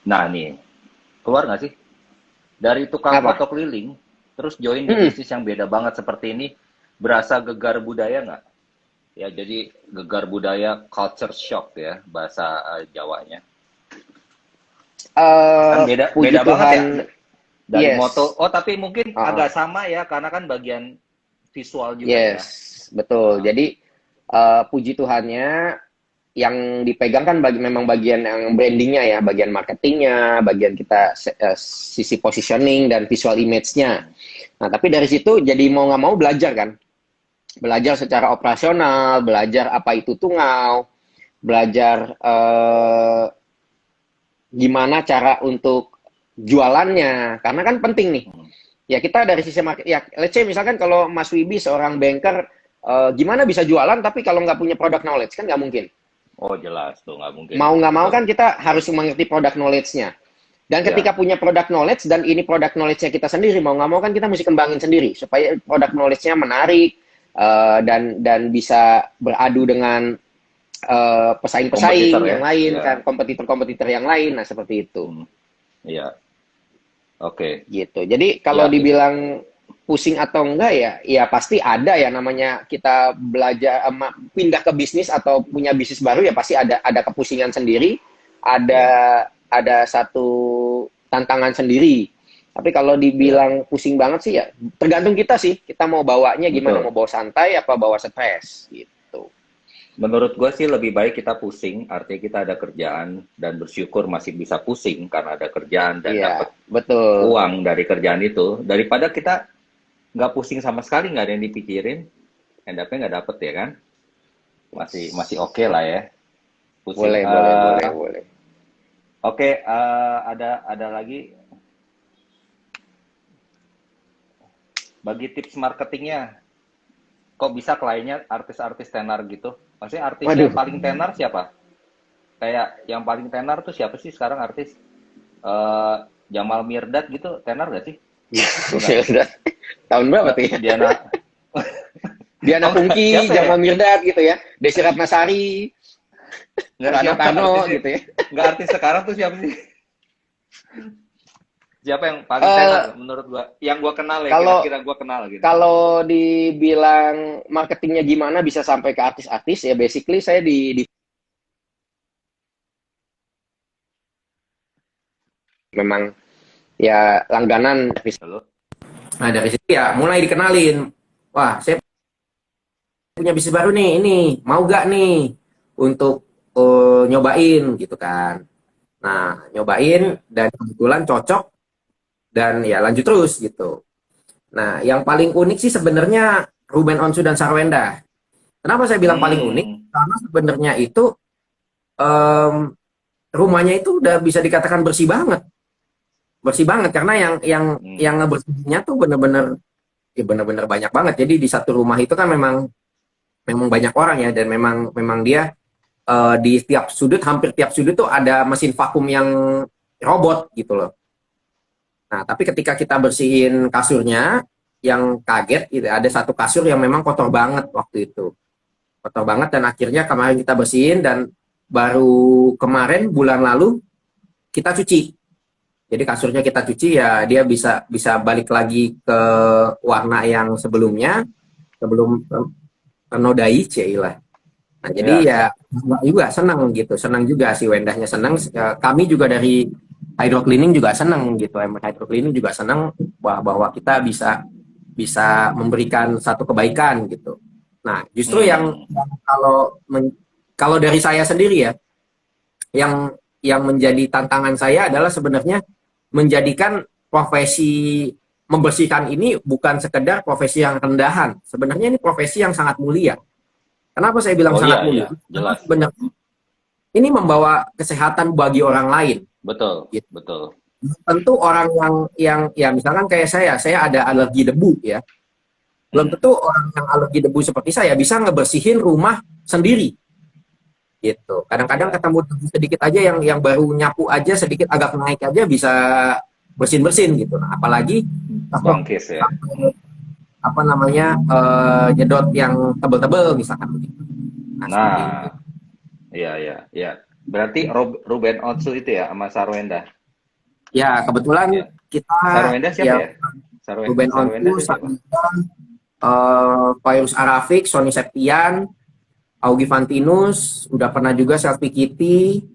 Nah, nih. Keluar nggak sih? Dari tukang Apa? foto keliling, terus join di Hmm. bisnis yang beda banget seperti ini, berasa gegar budaya nggak? Ya, jadi gegar budaya culture shock ya, bahasa Jawanya. Kan beda Puji beda banget Tuhan, ya. Dari moto. Yes. Oh, tapi mungkin Uh-uh. agak sama ya, karena kan bagian visual juga ya. Yes, betul. Ah, Jadi puji Tuhannya yang dipegang kan memang bagian yang brandingnya ya, bagian marketingnya, bagian kita sisi positioning dan visual image-nya. hmm, Nah, tapi dari situ jadi mau nggak mau belajar kan, belajar secara operasional, belajar apa itu tungau, belajar gimana cara untuk jualannya, karena kan penting nih. hmm. Ya kita dari sisi market, ya let's say misalkan kalau Mas Wibi seorang banker, gimana bisa jualan tapi kalau nggak punya product knowledge kan nggak mungkin. Oh, jelas tuh, nggak mungkin Mau tuh. nggak mau Betul. kan kita harus mengerti product knowledge-nya. Dan ketika Ya, punya product knowledge dan ini product knowledge-nya kita sendiri, mau nggak mau kan kita mesti kembangin sendiri supaya product knowledge-nya menarik, dan bisa beradu dengan kompetitor pesaing-pesaing ya. yang lain Ya. kan, kompetitor-kompetitor yang lain. Nah, seperti itu. Hmm. Ya, oke. Gitu. Jadi kalau Ya, dibilang pusing atau enggak ya, ya pasti ada ya namanya kita belajar pindah ke bisnis atau punya bisnis baru ya pasti ada kepusingan sendiri, ada ya, ada satu tantangan sendiri. Tapi kalau ya, dibilang pusing banget sih ya tergantung kita sih, kita mau bawanya gimana, mau betul. bawa santai apa bawa stres gitu. Menurut gue sih lebih baik kita pusing, artinya kita ada kerjaan dan bersyukur masih bisa pusing karena ada kerjaan dan Iya, dapat betul. uang dari kerjaan itu, daripada kita nggak pusing sama sekali, nggak ada yang dipikirin, end up-nya nggak dapet ya kan? Masih masih oke lah ya, pusing. Boleh, boleh, boleh, boleh. Oke, ada lagi bagi tips marketingnya. Kok bisa kliennya artis-artis tenar gitu? Maksudnya artisnya Waduh. paling tenar siapa? Kayak yang paling tenar tuh siapa sih sekarang artis? Eh, Jamal Mirdad gitu, tenar gak sih? Atau enggak? Tahun berapa tuh ya? Diana, Diana oh enggak, Pungki, siapa ya? Jamal Mirdad gitu ya. Desi Ratnasari, Enggak, Rano siapa Karno artisnya? gitu ya. Enggak, artis sekarang tuh siapa sih? Siapa yang paling tenar Eh menurut gua? Yang gua kenal ya, kalau kira-kira gua kenal gitu. kalau dibilang marketingnya gimana bisa sampai ke artis-artis ya basically saya di memang ya langganan. Halo? Nah dari situ ya mulai dikenalin. Wah, saya punya bisnis baru nih, ini mau gak nih untuk nyobain gitu kan. Nah, nyobain dan kebetulan cocok dan ya lanjut terus gitu. Nah, yang paling unik sih sebenarnya Ruben Onsu dan Sarwenda. Kenapa saya bilang paling unik? Hmm, Karena sebenarnya itu em, rumahnya itu udah bisa dikatakan bersih banget karena yang hmm, ngebersihnya tuh bener-bener ya bener-bener banyak banget. Jadi di satu rumah itu kan memang memang banyak orang ya dan memang memang dia di tiap sudut hampir tiap sudut tuh ada mesin vakum yang robot gitu loh. Nah, tapi ketika kita bersihin kasurnya, yang kaget gitu, ada satu kasur yang memang kotor banget waktu itu. Kotor banget dan akhirnya kemarin kita bersihin dan baru kemarin bulan lalu kita cuci. Jadi kasurnya kita cuci ya dia bisa bisa balik lagi ke warna yang sebelumnya, sebelum ternodai cailah. Nah, jadi ya, ya juga senang gitu, senang juga si Wendahnya senang. Kami juga dari hydro cleaning juga senang gitu, emang hydro cleaning juga senang bahwa kita bisa bisa memberikan satu kebaikan gitu. Nah, justru yang hmm, kalau kalau dari saya sendiri ya, yang yang menjadi tantangan saya adalah sebenarnya menjadikan profesi membersihkan ini bukan sekedar profesi yang rendahan. Sebenarnya ini profesi yang sangat mulia. Kenapa saya bilang oh iya, sangat iya, mulia? Karena jelas. sebenarnya ini membawa kesehatan bagi orang lain. Betul, Gitu. betul. Tentu orang yang ya misalkan kayak saya ada alergi debu ya. Belum Hmm, tentu orang yang alergi debu seperti saya bisa ngebersihin rumah sendiri gitu. Kadang-kadang ya, ketemu debu sedikit aja yang baru nyapu aja sedikit agak naik aja bisa bersin-bersin gitu. Nah, apalagi bangkis ya. Hmm. apa namanya nyedot yang tebel-tebel misalkan begitu. Nah, seperti itu. Nah, iya, iya, iya. Berarti Ruben Otsu itu ya sama Sarwenda. Ya, kebetulan Ya. kita Sarwenda siapa ya ya? Ruben Sarwenda Onsu, itu siapa? Fairuz Arafik, Sony Septian, Augie Fantinus, udah pernah juga Selfie Kitty,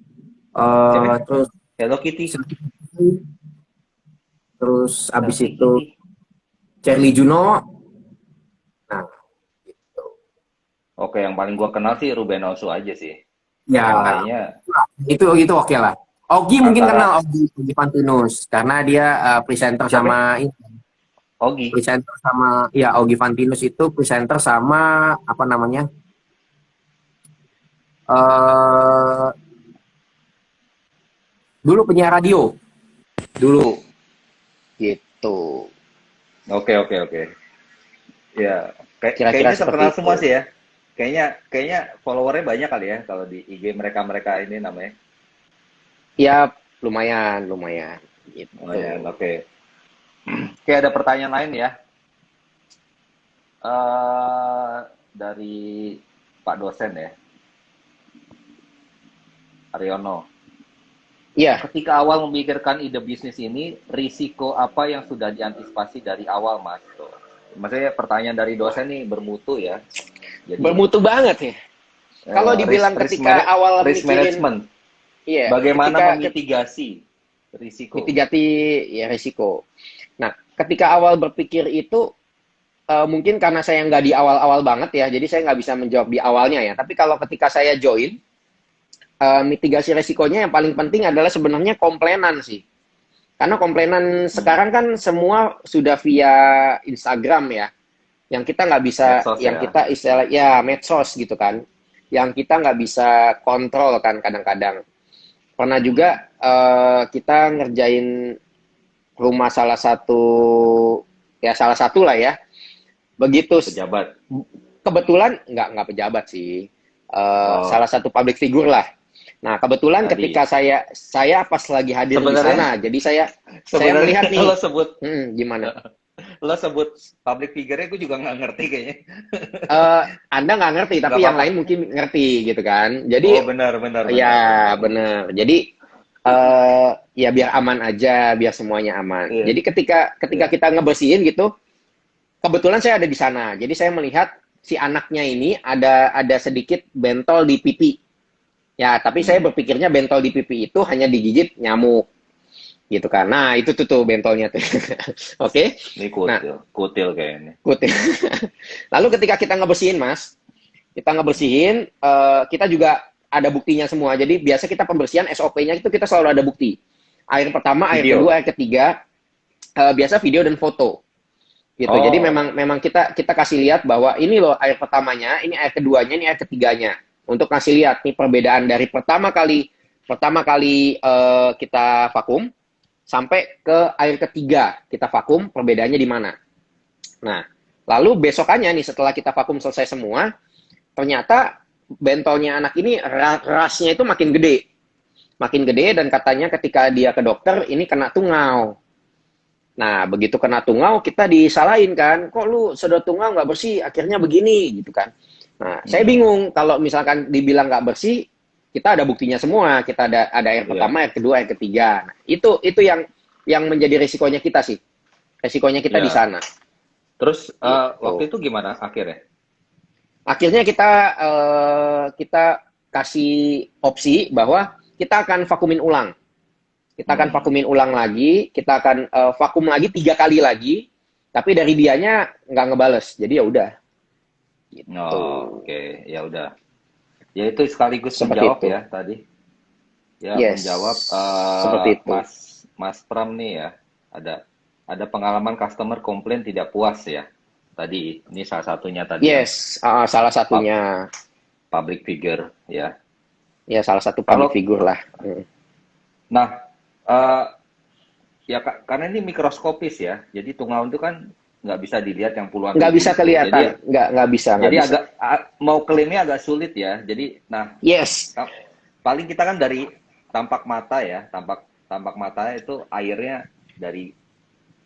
Siapa? terus Hello Kitty. terus abis itu Charlie Juno. Nah, gitu. Oke, yang paling gua kenal sih Ruben Onsu aja sih. Ya, Yang lainnya itu oke lah. Ogi mungkin antara kenal Ogi Fantinus karena dia presenter siapa? sama Ogi. ya Ogi Fantinus itu presenter sama apa namanya? eh Dulu penyiar radio dulu gitu. Oke, oke, oke. Ya, Kira-kira kayaknya seperti terkenal itu. semua sih ya. Kayaknya followernya banyak kali ya kalau di IG mereka ini namanya. Ya lumayan Oh ya, gitu. oke. Oke, ada pertanyaan lain ya. eh dari Pak dosen ya, Aryono. Iya, Ketika awal memikirkan ide bisnis ini, risiko apa yang sudah diantisipasi dari awal, Mas? Tuh. Maksudnya pertanyaan dari dosen nih bermutu ya. Jadi bermutu banget ya. Kalau dibilang ketika awal risk mikirin, management, iya, bagaimana ketika memitigasi risiko? mitigasi ya risiko. Nah, ketika awal berpikir itu mungkin karena saya nggak di awal-awal banget ya, jadi saya nggak bisa menjawab di awalnya ya. Tapi kalau ketika saya join, mitigasi resikonya yang paling penting adalah sebenarnya komplainan sih. Karena komplainan sekarang kan semua sudah via Instagram ya. Yang kita nggak bisa, Medsos yang ya. kita istilah ya medsos gitu kan. Yang kita nggak bisa kontrol kan kadang-kadang. Pernah juga kita ngerjain rumah salah satu lah ya. Begitu Pejabat. kebetulan nggak pejabat sih. Oh, Salah satu public figure lah. Nah, kebetulan tadi. ketika saya pas lagi hadir di Sebenarnya, sana, jadi saya sebenarnya melihat nih, gimana? lo sebut public figure-nya gue juga nggak ngerti kayaknya. Anda nggak ngerti, Nggak tapi yang apa-apa. lain mungkin ngerti gitu kan. Jadi, Oh, benar, benar, benar, benar. ya bener. Jadi, ya biar aman aja, biar semuanya aman. Iya, Jadi ketika iya. kita ngebersihin gitu, kebetulan saya ada di sana. Jadi saya melihat si anaknya ini ada sedikit bentol di pipi. Ya, tapi saya berpikirnya bentol di pipi itu hanya digigit nyamuk. Gitu kan. Nah, itu tuh bentolnya tuh. Oke. Ini Nah, kutil kayaknya. kutil. Lalu ketika kita ngebersihin, Mas, kita juga ada buktinya semua. Jadi biasa kita pembersihan SOP-nya itu kita selalu ada bukti. Air pertama, air Video. kedua, air ketiga, biasa video dan foto. Gitu. Jadi Oh, memang kita kasih lihat bahwa ini loh air pertamanya, ini air keduanya, ini air ketiganya. Untuk kasih lihat nih perbedaan dari pertama kali kita vakum sampai ke air ketiga kita vakum, perbedaannya di mana. Nah, lalu besokannya nih setelah kita vakum selesai semua, ternyata bentolnya anak ini rasnya itu makin gede. Makin gede dan katanya ketika dia ke dokter ini kena tungau. Nah, begitu kena tungau kita disalahin kan, kok lu sedot tungau nggak bersih, akhirnya begini gitu kan. Nah, saya bingung kalau misalkan dibilang nggak bersih, kita ada buktinya semua, kita ada air pertama, air kedua, air ketiga. Nah, itu yang menjadi risikonya kita sih, risikonya kita di ya. sana. Terus Gitu. waktu itu gimana akhirnya? Akhirnya kita kasih opsi bahwa kita akan vakumin ulang. Kita akan vakumin ulang lagi, kita akan vakum lagi 3 kali lagi, tapi dari dianya nggak ngebales. Jadi ya udah. Gitu. Oh, oke, ya udah. Ya itu sekaligus Seperti menjawab itu. ya tadi. Ya, Yes. menjawab Seperti itu. Mas Pram nih ya. Ada pengalaman customer komplain tidak puas ya. Tadi ini salah satunya tadi yang Yes, salah satunya. public figure ya. Ya, salah satu Kalau public figure lah. Nah, ya karena ini mikroskopis ya, jadi tungau itu kan nggak bisa dilihat yang puluhan Nggak ribu bisa itu. kelihatan. Nggak bisa. Jadi Bisa. mau klaimnya agak sulit ya. Jadi, nah, Yes. paling kita kan dari tampak mata ya, tampak mata itu airnya dari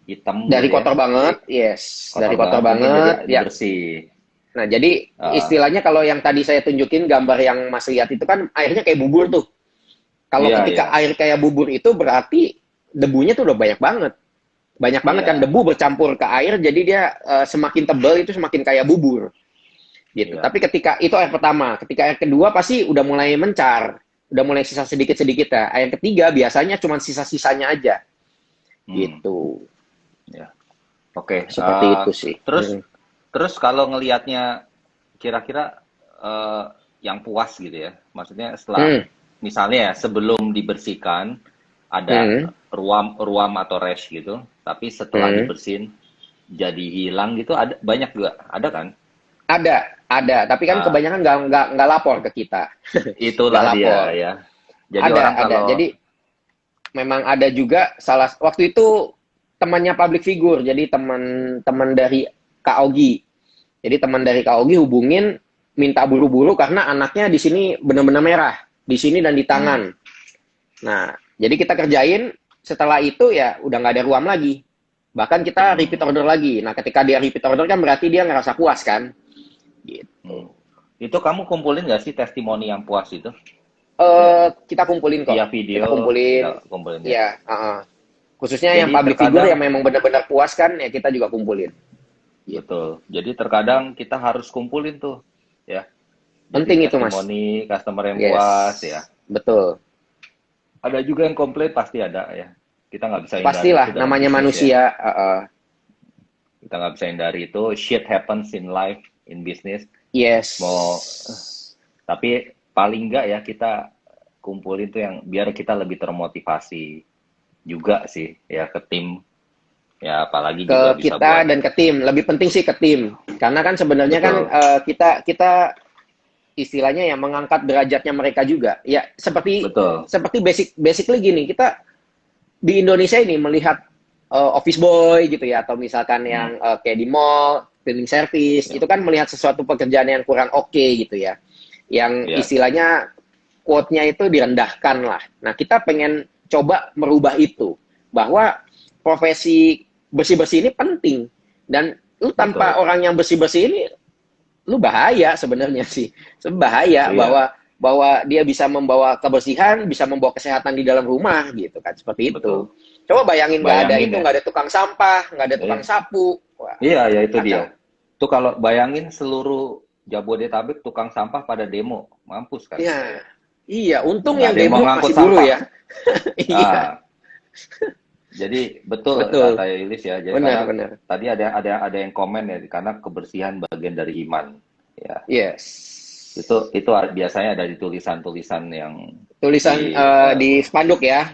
hitam Dari gitu kotor ya. banget. Jadi, Yes. Dari kotor mungkin banget. jadi Ya. bersih. Nah, jadi istilahnya kalau yang tadi saya tunjukin gambar yang Mas lihat itu kan airnya kayak bubur tuh. Kalau Iya, ketika iya. air kayak bubur itu berarti debunya tuh udah banyak banget. Banyak banget Iya. kan debu bercampur ke air, jadi dia semakin tebal itu semakin kayak bubur. Gitu. Iya. Tapi ketika itu air pertama, ketika air kedua pasti udah mulai mencar, udah mulai sisa sedikit-sedikit ya. Air ketiga biasanya cuma sisa-sisanya aja. Hmm, gitu. ya. Oke. Seperti itu sih. Terus terus kalau ngelihatnya kira-kira eh, yang puas gitu ya. Maksudnya setelah Hmm. misalnya ya sebelum dibersihkan ada Hmm. ruam atau rash gitu, tapi setelah Hmm. dibersihin jadi hilang gitu ada banyak juga, ada kan? Ada, tapi kan Ah, kebanyakan nggak lapor ke kita, nggak itulah dia lapor. ya. Jadi orang Ada. kalau Jadi memang ada juga salah waktu itu temannya public figure, jadi teman-teman dari Kak Ogi. Jadi teman dari Kak Ogi hubungin minta buru-buru karena anaknya di sini benar-benar merah, di sini dan di hmm, tangan. Nah, jadi kita kerjain, setelah itu ya udah nggak ada ruam lagi. Bahkan kita repeat hmm, order lagi. Nah, ketika dia repeat order kan berarti dia ngerasa puas kan? Gitu. hmm. Itu kamu kumpulin nggak sih testimoni yang puas itu? Kita kumpulin kok. Via Kita video kumpulin, kita kumpulin ya. ya. Khususnya yang Jadi public figure yang terkadang memang benar-benar puas kan, ya kita juga kumpulin. Gitu. betul. Jadi terkadang kita harus kumpulin tuh ya. Jadi Penting itu, Mas. testimoni customer yang Yes. puas ya. Betul. Ada juga yang komplain pasti ada ya. Kita nggak bisa hindari itu Pastilah, dalam namanya bisnis ya. manusia. Kita nggak bisa hindari itu. Shit happens in life, in business. Mau Yes. tapi paling nggak ya kita kumpulin tuh yang biar kita lebih termotivasi juga sih ya ke tim ya apalagi Ke juga bisa kita buat dan ke tim. Lebih penting sih ke tim. Karena kan sebenarnya kan betul kita istilahnya yang mengangkat derajatnya mereka juga. Ya seperti betul seperti basically gini, kita di Indonesia ini melihat office boy gitu ya, atau misalkan hmm, yang kayak di mall, cleaning service, ya itu kan melihat sesuatu pekerjaan yang kurang oke gitu ya. Yang ya istilahnya quote-nya itu direndahkan lah. Nah, kita pengen coba merubah itu. Bahwa profesi bersih-bersih ini penting. Dan lu tanpa betul orang yang bersih-bersih ini, lu bahaya sebenarnya sih. Bahaya iya bahwa dia bisa membawa kebersihan, bisa membawa kesehatan di dalam rumah gitu kan, seperti itu. betul Coba bayangin nggak ada bayangin itu, ya nggak ada tukang sampah, nggak ada tukang iya sapu. Wah, iya ya itu dia kacau. tuh kalau bayangin seluruh Jabodetabek tukang sampah pada demo mampus kan Iya, iya. Untung nggak yang ada yang mau demo ngangkut masih buruh sampah ya. Iya, ah jadi betul kata betul. Ilis ya. Jadi karena Benar-benar. tadi ada yang komen ya karena kebersihan bagian dari iman. Ya, Yes. itu biasanya ada di tulisan-tulisan yang Tulisan di di spanduk ya.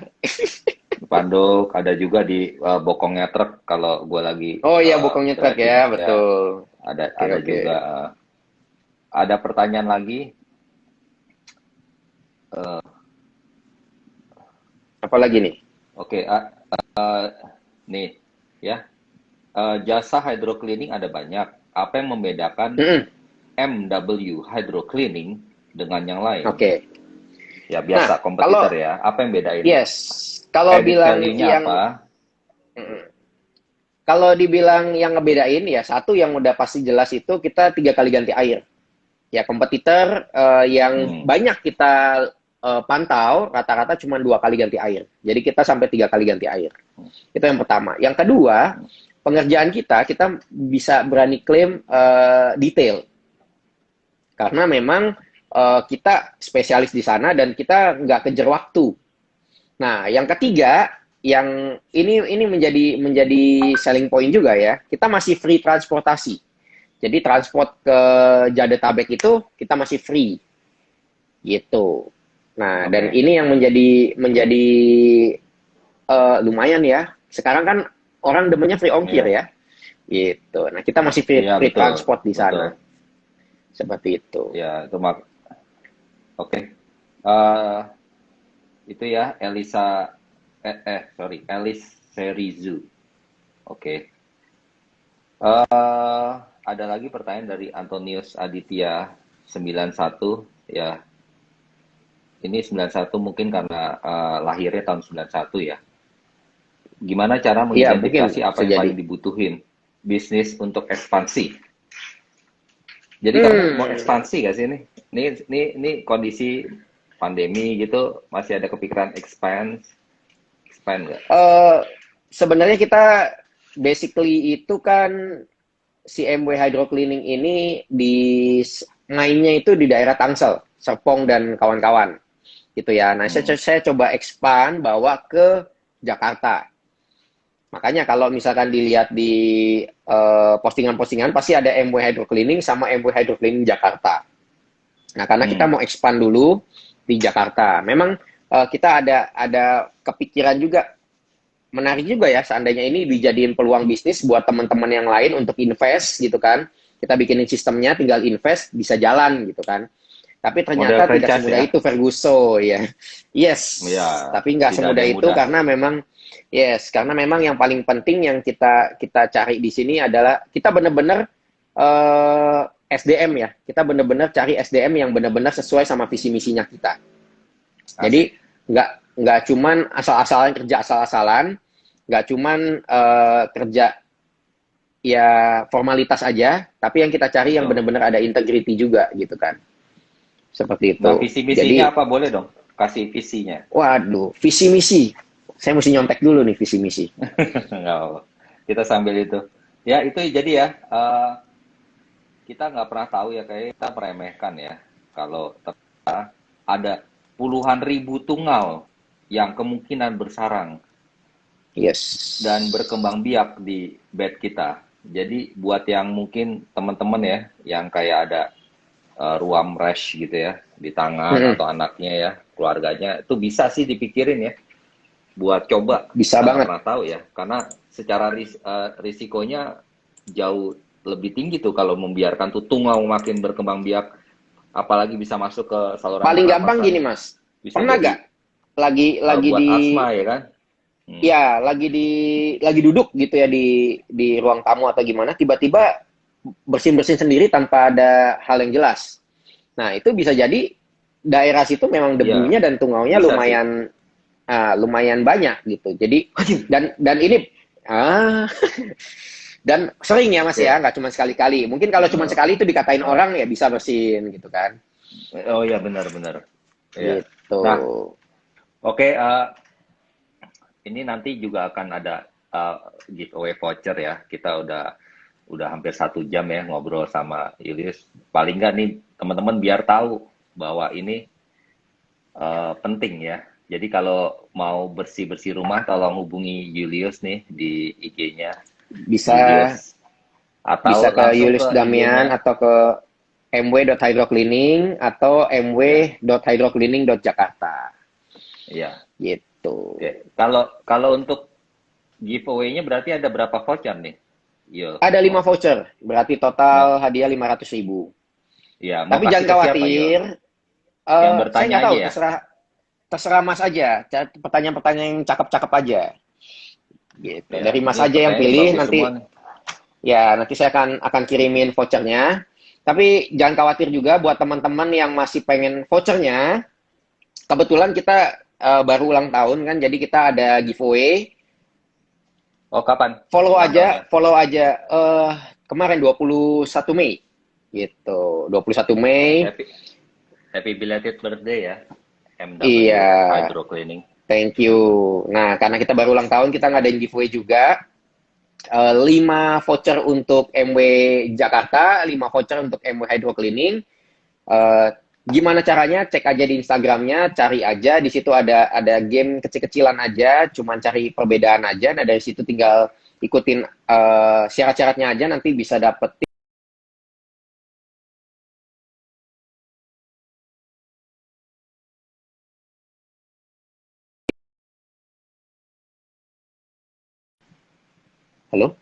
spanduk, ada juga di bokongnya truk kalau gue lagi Oh iya, bokongnya truk driving ya, ya. betul. Oke, Ada oke. juga ada pertanyaan lagi. eh, Apalagi nih? Oke, nih ya. Jasa hydro cleaning ada banyak. Apa yang membedakan Mm-mm. MW Hydro Cleaning dengan yang lain? Oke. Ya Nah, biasa kalau kompetitor ya. Apa yang bedain? yes, kalau Added bilang value-nya yang apa? mm, kalau dibilang yang ngebedain ya satu yang udah pasti jelas itu kita 3 kali ganti air. Ya kompetitor yang Hmm, banyak kita pantau rata-rata cuma 2 kali ganti air. Jadi kita sampai 3 kali ganti air. Itu yang pertama. Yang kedua, pengerjaan kita bisa berani klaim detail karena memang kita spesialis di sana dan kita nggak kejar waktu. Nah, yang ketiga, yang ini menjadi selling point juga ya, kita masih free transportasi. Jadi transport ke Jadetabek itu kita masih free gitu. Nah, dan oke. ini yang menjadi lumayan ya. Sekarang kan orang demennya free ongkir Iya, ya. Gitu. Nah, kita masih free, iya free betul, transport di betul. sana. Seperti itu. Ya itu mak. Oke. Eh, itu ya Elisa. Sorry, Elis Serizu. Oke. Ada lagi pertanyaan dari Antonius Aditya 91 ya. Ini 91 mungkin karena lahirnya tahun 91 ya. Gimana cara Iya, mungkin mengidentifikasi apa bisa yang jadi. paling dibutuhin bisnis untuk ekspansi? Jadi kamu mau Hmm, ekspansi gak sih ini? Ini kondisi pandemi gitu masih ada kepikiran expand nggak? eh sebenarnya kita basically itu kan si MW Hydro Cleaning ini mainnya itu di daerah Tangsel, Serpong dan kawan-kawan gitu ya. Nah, Hmm, saya coba expand bawa ke Jakarta. Makanya kalau misalkan dilihat di postingan-postingan pasti ada MW Hydro Cleaning sama MW Hydro Cleaning Jakarta. Nah, karena kita Hmm. mau expand dulu di Jakarta. Memang kita ada kepikiran juga, menarik juga ya seandainya ini dijadiin peluang bisnis buat teman-teman yang lain untuk invest gitu kan. Kita bikinin sistemnya, tinggal invest bisa jalan gitu kan. Tapi Model ternyata tidak franchise semudah ya? itu Ferguso ya. Yes, Ya, tapi nggak tidak ada semudah yang itu mudah. karena memang karena memang yang paling penting yang kita kita cari di sini adalah kita benar-benar SDM ya. Kita benar-benar cari SDM yang benar-benar sesuai sama visi misinya kita. Jadi Asik. nggak cuman asal-asalan kerja asal-asalan, nggak cuman kerja ya formalitas aja, tapi yang kita cari yang Betul. benar-benar ada integrity juga gitu kan. Seperti Nah, itu. visi misinya Jadi, apa boleh dong? Kasih visinya. waduh, visi misi. Saya mesti nyontek dulu nih visi misi. Nggak apa-apa. Kita sambil itu. Ya, itu jadi ya. Kita nggak pernah tahu ya, kayak kita meremehkan ya. Kalau ternyata ada puluhan ribu tunggal yang kemungkinan bersarang dan Yes. berkembang biak di bed kita. Jadi buat yang mungkin teman-teman ya, yang kayak ada ruam rash gitu ya di tangan Mm-mm. atau anaknya ya, keluarganya, itu bisa sih dipikirin ya buat coba. Bisa Kita nggak banget. pernah tahu ya, karena secara risikonya jauh lebih tinggi tuh kalau membiarkan tuh tungau makin berkembang biak, apalagi bisa masuk ke saluran Paling gampang gini, pernapasan, Mas. bisa Pernah jadi gak lagi buat di asma ya kan. Hmm. ya lagi duduk gitu ya di ruang tamu atau gimana tiba-tiba bersin-bersin sendiri tanpa ada hal yang jelas. Nah, itu bisa jadi daerah situ memang Iya, debunya dan tungaunya bisa sih. lumayan banyak gitu. Jadi Anjing. dan ini ah dan sering ya Mas ya, Oke. nggak cuma sekali-kali. Mungkin kalau cuma Eh, sekali itu dikatain eh. orang ya bisa bersin gitu kan. Oh iya, benar-benar. Iya. Gitu. Nah, oke. Ini nanti juga akan ada giveaway voucher ya. Kita udah hampir 1 jam ya ngobrol sama Julius. Paling nggak nih teman-teman biar tahu bahwa ini penting ya. Jadi kalau mau bersih-bersih rumah, tolong hubungi Julius nih di IG-nya Bisa Julius, bisa atau ke langsung Yulius ke Damian IG-nya. atau ke mw.hydrocleaning atau Ya, mw.hydrocleaning.jakarta. iya. Gitu. Oke. Kalau kalau untuk giveaway-nya berarti ada berapa voucher nih? Yo, Ada 5 mau voucher, berarti total mau hadiah 500.000. ya mau Tapi kasih jangan ke siapa Yo? khawatir, Yang saya bertanya nggak aja tahu, ya. terserah terserah Mas aja. Pertanyaan-pertanyaan yang cakep-cakep aja. Gitu. Ya, Dari Mas ini aja yang pertanyaannya pilih, bagus semua nanti nih. ya nanti saya akan kirimin vouchernya. Tapi jangan khawatir juga buat teman-teman yang masih pengen vouchernya. Kebetulan kita baru ulang tahun kan, jadi kita ada giveaway. Oh, kapan Follow ulang aja, tahunnya? follow aja kemarin 21 Mei. Gitu. 21 Mei. Happy happy belated birthday ya. Iya, MW Hydro Cleaning. thank you. Nah, karena kita baru ulang tahun, kita ngadain giveaway juga. 5 voucher untuk MW Jakarta, 5 voucher untuk MW Hydro Cleaning. Eh, Gimana caranya? Cek aja di Instagramnya, cari aja. Di situ ada game kecil-kecilan aja, cuman cari perbedaan aja. Nah, dari situ tinggal ikutin syarat-syaratnya aja, nanti bisa dapet. Halo?